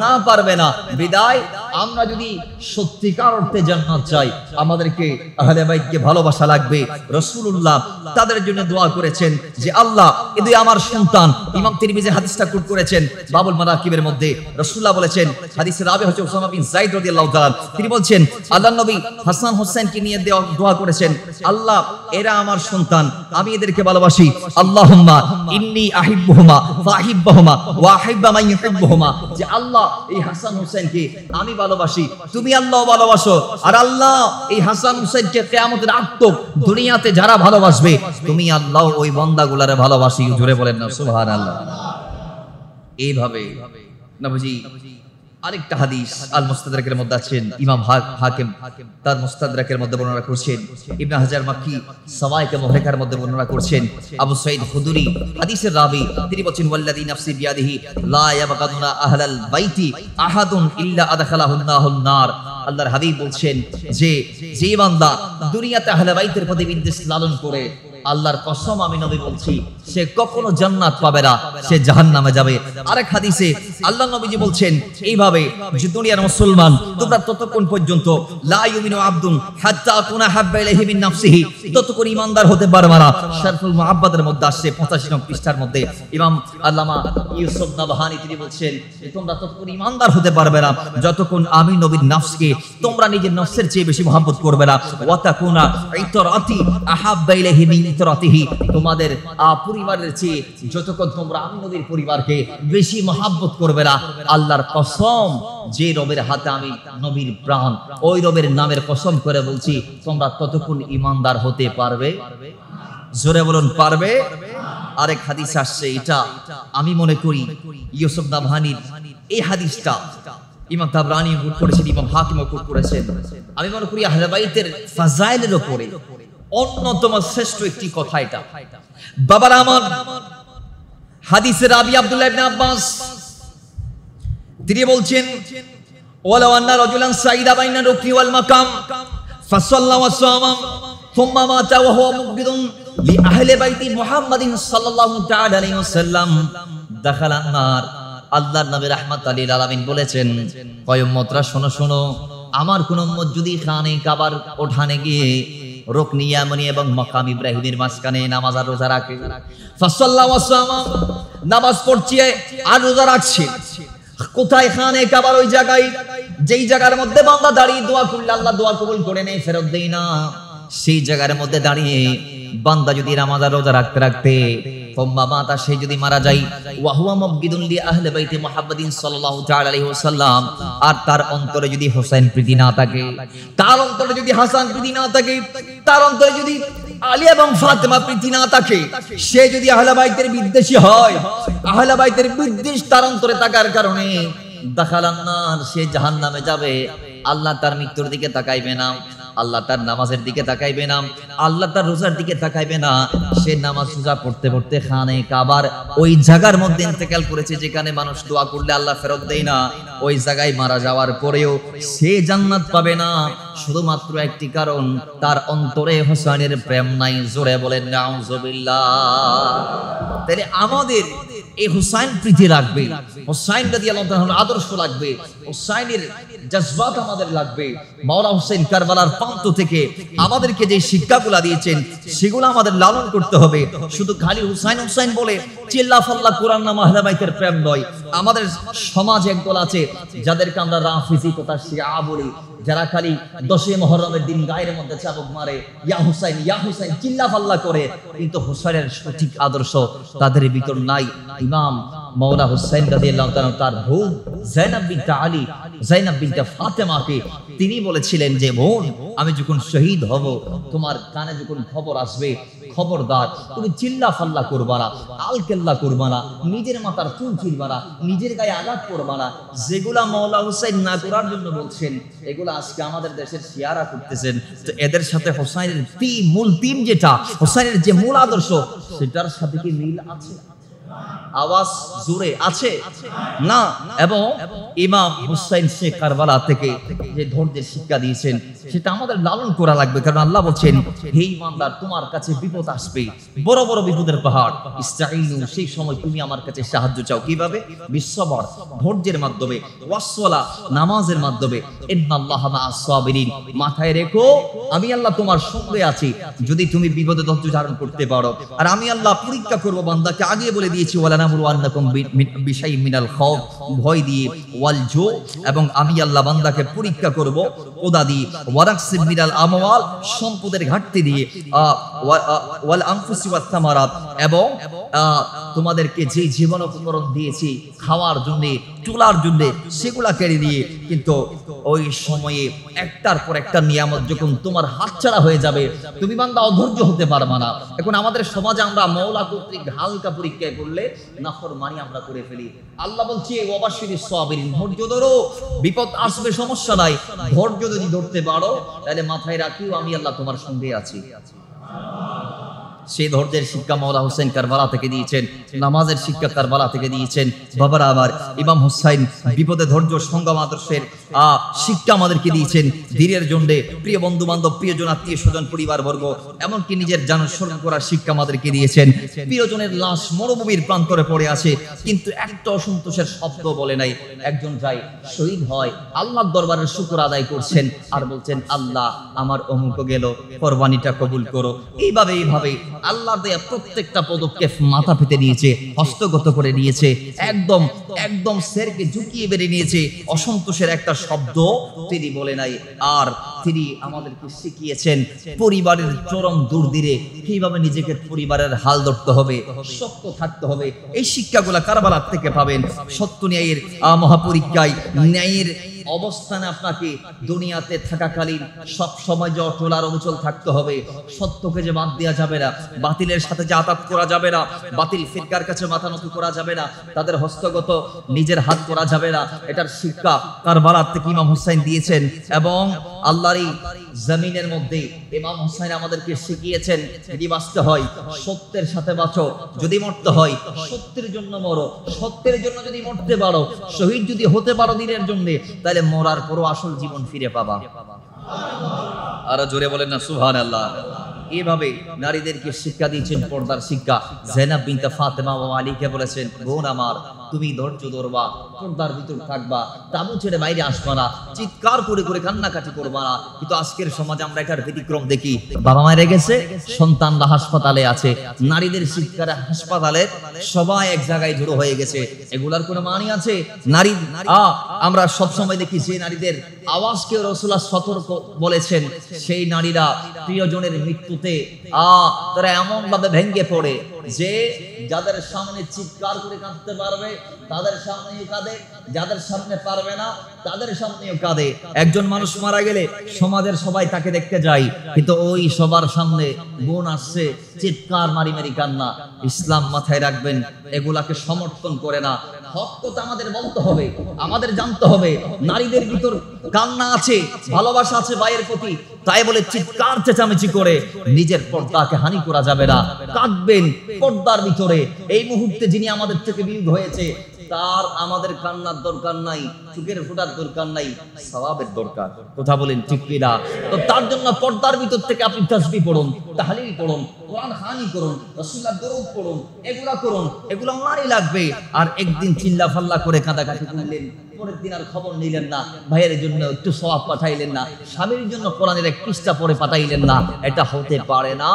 না, পারবে না। বিদায় আমরা যদি সত্যিকার অর্থে জান্নাত চাই, আমাদেরকে আহলে বাইতকে ভালোবাসা লাগবে। রাসূলুল্লাহ তাদের জন্য দোয়া করেছেন যে আল্লাহ এদের আমার সন্তান। ইমাম তিরমিজি হাদিসটা কোট করেছেন বাবুল মানাকিবের মধ্যে। রাসূলুল্লাহ বলেছেন, হাদিসের রাবি হচ্ছে উসামা বিন যায়েদ রাদিয়াল্লাহু তাআলা, তিনি বলছেন আল্লাহর নবী হাসান হোসেনকে নিয়ে দোয়া করেছেন, আল্লাহ এরা আমার সন্তান, আমি এদেরকে ভালোবাসি। আল্লাহুম্মা ইন্নী আহিব্বুহুমা ফাহিব্বুহুমা ওয়া আহিব্বা মান ইউহিব্বুহুমা, যে আল্লাহ এই হাসান হোসেনকে আমি ভালোবাসি, তুমি আল্লাহ ভালোবাসো, আর আল্লাহ এই হাসান হোসেনকে কিয়ামতের আগ তক দুনিয়াতে যারা ভালোবাসবে তুমি আল্লাহ ওই বান্দাগুলারে ভালোবাসি। জোরে বলেন না সুবহানাল্লাহ। এইভাবে নবীজি আরেকটা হাদিস আল মুস্তাদরাকের মধ্যে আছেন, ইমাম হাকিম তার মুস্তাদরাকের মধ্যে বর্ণনা করছেন, ইবনে হাজার মাক্কি সাওয়াইকে মুহরিকার মধ্যে বর্ণনা করছেন, আবু সাঈদ খুদরি হাদিসের রাবি, তিনি বলেন ওয়াল্লাযী নাফসি বিয়াদিহি লা ইয়াবগাদুনা আহলাল বাইতি আহাদুন ইল্লা আদখালাহুল্লাহুন নার। আল্লাহর হাবিব বলছেন যে যে বান্দা দুনিয়াতে আহলে বাইতের প্রতি বিদ্বেষ লালন করে, আল্লাহর কসম আমি নবী বলছি সে কখনো জান্নাত পাবে না, সে জাহান্নামে যাবে। আরেক হাদিসে আল্লাহ নবীজি বলছেন এইভাবে যে দুনিয়ার মুসলমান তোমরা ততক্ষণ পর্যন্ত লা ইউমিনু আবদুন হাত্তা আকুনা হাব্বা ইলাইহি মিন নাফসিহি, ততক্ষণ ঈমানদার হতে পারবে না। শারফুল মুহাব্বাতের মধ্যে আসছে 85 নং পৃষ্ঠার মধ্যে ইমাম আল্লামা ইউসুফ নাবহানী তিনি বলছেন তোমরা ততক্ষণ ঈমানদার হতে পারবে না যতক্ষণ আমি নবীর নফসকে তোমরা নিজের নফসের চেয়ে বেশি মহব্বত করবে না। ওয়া তাকুনা ইতরাতি আহাব্বা ইলাইহি মিন ইতরাতিহি, তোমাদের পরিবারের চেয়ে যতক্ষণ তোমরা আমি নবীর পরিবারকে বেশি মহব্বত করবে না। আল্লাহর কসম যে রবের হাতে আমি নবীর প্রাণ, ওই রবের নামের কসম করে বলছি তোমরা ততক্ষণ ঈমানদার হতে পারবে। জোরে বলুন পারবে। আরেক হাদিস আসছে, এটা আমি মনে করি ইউসুফ নাবহানীর এই হাদিসটা ইমাম তাবরানী কোট করেছেন, ইমাম হাকিম কোট করেছেন। আমি মনে করি আহলে বাইতের ফাজাইলের উপরে অন্যতম শ্রেষ্ঠ একটি কথা এটা। বাবার আমার হাদিসের রাবি আব্দুল্লাহ ইবনে আব্বাস তিনি বলছেন ওয়ালাউ আন্না রাজুলান সাইদা বাইনা রুকনি ওয়াল মাকাম ফাসাল্লা ওয়া সামা থুম্মা মাতা ওয়া হুয়া মুবগিদুন লি আহলি বাইতি মুহাম্মাদিন সাল্লাল্লাহু তাআলা আলাইহি ওয়াসাল্লাম দাখালান নার। আল্লাহর নবী রাহমাতুল লিল আলামিন বলেছেন কয় উম্মতরা শোনো শোনো, আমার কোন উম্মত যদি খানে কাবার ওঠানে গিয়ে রুকনি ইয়ামানি এবং মাকাম ইব্রাহিমের মাঝখানে নামাজ আর রোজা রাখে, ফাসাল্লা ওয়া সামা নামাজ পড়ছে আর রোজা রাখছে, কোথায় খানে কাবার ওই জায়গায় যেই জায়গার মধ্যে বান্দা দাঁড়িয়ে দোয়া করলে আল্লাহ দোয়া কবুল করে নেয়, ফেরত দেয় না, সেই জায়গার মধ্যে দাঁড়িয়ে বান্দা যদি নামাজ আর রোজা রাখতে রাখতে মাতা সে যদি মারা যায় ওয়া হুয়া মুবগিদুন লি আহলি বাইতি মুহাম্মাদিন সাল্লাল্লাহু তাআলা আলাইহি ওয়াসাল্লাম, আর তার অন্তরে যদি হোসেন প্রীতি না থাকে, তার অন্তরে যদি হাসান প্রীতি না থাকে, তার অন্তরে যদি আলী এবং ফাতেমা প্রীতি না থাকে, সে যদি আহলে বাইতের বিদ্বেষী হয়, আহলে বাইতের বিদ্বেষ তার অন্তরে থাকার কারণে দাখালান নার, সে জাহান্নামে যাবে। আল্লাহ তার মৃত্যুর দিকে তাকাইবে না, আল্লাহ তার নামাজের দিকে তাকাইবে না, আল্লাহ তার রোজার দিকে তাকাইবে না। সে নামাজ রোজা পড়তে পড়তে খানে কাবার ওই জায়গার মধ্যে ইন্তেকাল করেছে যেখানে মানুষ দোয়া করলে আল্লাহ ফেরত দেয় না, ওই জায়গায় মারা যাওয়ার পরেও সে জান্নাত পাবে না, শুধুমাত্র একটি কারণ তার অন্তরে হোসেনের প্রেম নাই। জোরে বলেন নাউজুবিল্লাহ। তাহলে আমাদের এই হুসাইন প্রীতি লাগবে, হুসাইন রাদিয়াল্লাহু তাআলার আদর্শ লাগবে, হুসাইনের জজবাত আমাদের লাগবে। মাওলা হুসাইন কারবালার প্রান্ত থেকে আমাদেরকে যে শিক্ষাগুলো দিয়েছেন সেগুলো আমাদের লালন করতে হবে। শুধু খালি হুসাইন হুসাইন বলে চিল্লা ফাল্লা কোরআন নাম আহলে বাইতের প্রেম নয়। আমাদের সমাজে একদল আছে যাদেরকে আমরা রাফিজি তথা শিয়া বলি, যারা খালি 10 মুহররমের দিন গায়ের মধ্যে চাবুক মারে, ইয়া হুসাইন চিল্লা ফাল্লা করে, কিন্তু হুসাইনের সঠিক আদর্শ তাদের ভিতর নাই। ইমাম মাওলা হুসাইন রাদিয়াল্লাহু তাআলা তার বোন যায়েনব বিনতে আলী, যায়েনব বিনতে ফাতেমাকে তিনি বলেছিলেন যে বোন, আমি যখন শহীদ হব তোমার কানে যখন খবর আসবে, খবরদার তুমি চিল্লা ফাল্লা করবা না, আলকেল্লা করবা না, নিজের মাথার চুল ছিড়বা না, নিজের গায়ে আঘাত করবা না। যেগুলা মাওলা হুসাইন না করার জন্য বলছেন এগুলা আজকে আমাদের দেশের শিয়ারা করতেছেন। তো এদের সাথে হুসাইনের মূল থিম যেটা, হুসাইনের যে মূল আদর্শ সেটার সাথে কি মিল আছে? আওয়াজ জোরে আছে না। এবং ইমাম হুসাইন শেখ কারবালা থেকে যে ধৈর্যের শিক্ষা দিয়েছেন সেটা আমাদের লালন করা লাগবে। কারণ আল্লাহ বলছেন হে ঈমানদার, তোমার কাছে বিপদ আসবে, বড় বড় বিপদের পাহাড়, ইস্তাঈনু, সেই সময় তুমি আমার কাছে সাহায্য চাও। কিভাবে? বিসবর, ধৈর্যের মাধ্যমে, ওয়াসসালা, নামাজের মাধ্যমে। ইন্নাল্লাহা মাআস সাবিরিন, মাথায় রেখো আমি আল্লাহ তোমার সঙ্গে আছি যদি তুমি বিপদে ধৈর্য ধারণ করতে পারো। আর আমি আল্লাহ পরীক্ষা করব বান্দাকে, আগে বলে দিয়েছি ওয়ালা নাবলুওয়ান্নাকুম বিশাইইন মিনাল খাউফ, ভয় দিয়ে, ওয়াল জু, এবং আমি আল্লাহ বান্দাকে পরীক্ষা করব ওদা দিয়ে, ওয়ারাকসিম মিনাল আমওয়াল, সম্পদের ঘাটতি দিয়ে, ওয়াল আনফুসি ওয়াত তামারাত, এবং তোমাদেরকে যে জীবন উপকরণ দিয়েছি খাওয়ার জন্য, চলার জন্য, সেগুলা কেড়ে দিয়ে। কিন্তু ওই সময়ে একটার পর একটা নিয়ামত যখন তোমার হাতছাড়া হয়ে যাবে তুমি বান্দা অধৈর্য হতে পারবা না। এখন আমাদের সমাজে আমরা মাওলা কর্তৃক হালকা পরীক্ষা করলে নাফরমানি আমরা করে ফেলি। আল্লাহ বলছে ওয়াবাশশিরিস সাবিরিন, ধৈর্য ধরো, বিপদ আসবে সমস্যা নাই, ধৈর্য যদি ধরতে পারো তাহলে মাথায় রাখিও আমি আল্লাহ তোমার সঙ্গে আছি। সেই ধৈর্যের শিক্ষা মাওলা হোসেন কারবালা থেকে দিয়েছেন, নামাজের শিক্ষা কারবালা থেকে দিয়েছেন। বাবারা আমার, ইমাম হুসাইন বিপদে ধৈর্য সংগ্রাম আদর্শের শিক্ষা আমাদেরকে দিয়েছেন। দিনের জন্য প্রিয় বন্ধু বান্ধব, প্রিয়জন, আত্মীয় স্বজন, পরিবারবর্গ, এমনকি নিজের জান স্মরণ করার শিক্ষা আমাদেরকে দিয়েছেন। প্রিয়জনের লাশ মরুভূমির প্রান্তরে পড়ে আছে, কিন্তু একটা অসন্তোষের শব্দ বলে নাই। একজন যাই শহীদ হয়, আল্লাহর দরবারের শুকর আদায় করছেন আর বলছেন, আল্লাহ আমার অমুক গেল, কোরবানিটা কবুল করো। এইভাবে আল্লাহর দেয়া প্রত্যেকটা পদক্ষেপ মাথা পেতে নিয়েছে, হস্তগত করে নিয়েছে, একদম একদম সেরকে ঝুঁকিয়ে বেড়ে নিয়েছে। অসন্তোষের একটা শব্দ তিনি বলে নাই। আর তিনি আমাদেরকে শিখিয়েছেন পরিবারের চরম দুর্দিনে কিভাবে নিজেকে পরিবারের হাল ধরতে হবে, সত্য থাকতে হবে। এই শিক্ষাগুলা কারবালার থেকে পাবেন। সত্য ন্যায়ের মহাপরীক্ষায় ন্যায়ের অবস্থানে আপনাকে দুনিয়াতে থাকাকালীন সব সময় যে অটল আর অবিচল থাকতে হবে। সত্যকে যে বাদ দেওয়া যাবে না, বাতিলের সাথে যে আতাত করা যাবে না, বাতিল ফিরকার কাছে মাথা নত করা যাবে না, তাদের হস্তগত নিজের হাত করা যাবে না। এটার শিক্ষা কারবালার থেকে ইমাম হুসাইন দিয়েছেন। এবং আল্লাহর এই জমিনের মধ্যে ইমাম হুসাইন আমাদেরকে শিখিয়েছেন, যদি বাঁচতে হয় সত্যের সাথে বাঁচো, যদি মরতে হয় সত্যের জন্য মরো। সত্যের জন্য যদি মরতে পারো, শহীদ যদি হতে পারো দিনের জন্য, তাহলে মরার পরও আসল জীবন ফিরে পাবা। আরো জোরে বলেন না সুবহানাল্লাহ। এভাবে নারীদেরকে শিক্ষা দিয়েছেন, পর্দার শিক্ষা। যায়েনাব বিনতে ফাতেমা ও আলীকে বলেছেন, বোন আমার, তুমি ধৈর্য ধরবা, পর্দার ভিতর থাকবা, তাবু ছেড়ে বাইরে আসবা না, চিৎকার করে করে কান্নাকাটি করবা না। কিন্তু আজকের সমাজে আমরা এটার ব্যতিক্রম দেখি। বাবা মারা গেছে, সন্তানরা হাসপাতালে আছে, নারীদের চিৎকারে হাসপাতালে সবাই এক জায়গায় জড়ো হয়ে গেছে। এগুলার কোনো মানি আছে? নারী আমরা সব সময় দেখি যে নারীদের আওয়াজকে রাসূলুল্লাহ সতর্ক বলেছেন, সেই নারীরা প্রিয়জনের মৃত্যুতে তারা এমন ভাবে ভেঙে পড়ে যে যাদের সামনে চিৎকার করে কাঁদতে পারবে তাদের সামনেও কাঁদে, যাদের সামনে পারবে না তাদের সামনেও কাঁদে। একজন মানুষ মারা গেলে সমাজের সবাই তাকে দেখতে যায়, কিন্তু ওই সবার সামনে বোন আসছে, চিৎকার মারি মারি কান্না। ইসলাম মাথায় রাখবেন, এগুলাকে সমর্থন করে না। হক কথা আমাদের বলতে হবে, আমাদের জানতে হবে নারীদের ভিতর কান্না আছে, ভালোবাসা আছে ভাইয়ের প্রতি, তাই বলে চিৎকার চেঁচামেচি করে নিজের পর্দাকে হানি করা যাবে না। কাঁদবেন পর্দার ভিতরে। এই মুহূর্তে যিনি আমাদের থেকে বিয়োগ হয়েছে, তার আমাদের কান্নার দরকার নাই, চোখের ফোটার দরকার নাই, সওয়াবের দরকার। কথা বলেন ঠিক কি না? তো তার জন্য পর্দার ভিতর থেকে আপনি তাসবিহ পড়ুন, তাহলিল পড়ুন, কোরআন খানি করুন, রাসূলুল্লাহর দরুদ পড়ুন, এগুলা করুন। এগুলো আমারই লাগবে। আর একদিন চিল্লা ফাল্লা করে কাঁদাকাটি করলেন, পরের দিন আর খবর নিলেন না, ভাইয়ের জন্য একটু সওয়াব পাঠাইলেন না, স্বামীর জন্য কোরআনের এক পৃষ্ঠা পড়ে পাঠাইলেন না, এটা হতে পারে না।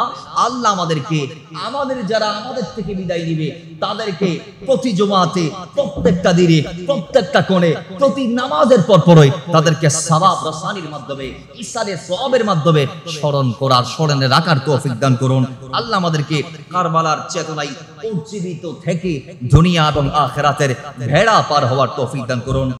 আল্লাহ আমাদেরকে, আমাদের যারা আমাদের থেকে বিদায় নিবে, তাদেরকে প্রতি জুমাতে, প্রত্যেকটা দিনে, প্রত্যেকটা কোণে, প্রতি নামাজের পর পরই তাদেরকে সওয়াব রসানির মাধ্যমে, ইসারে সওয়াবের মাধ্যমে স্মরণ করার, স্মরণে রাখার তৌফিক দান করুন। আল্লাহ আমাদেরকে কারবালার চেতনায় উজ্জীবিত থেকে দুনিয়া এবং আখিরাতের ভেড়া পার হওয়ার তৌফিক দান করুন।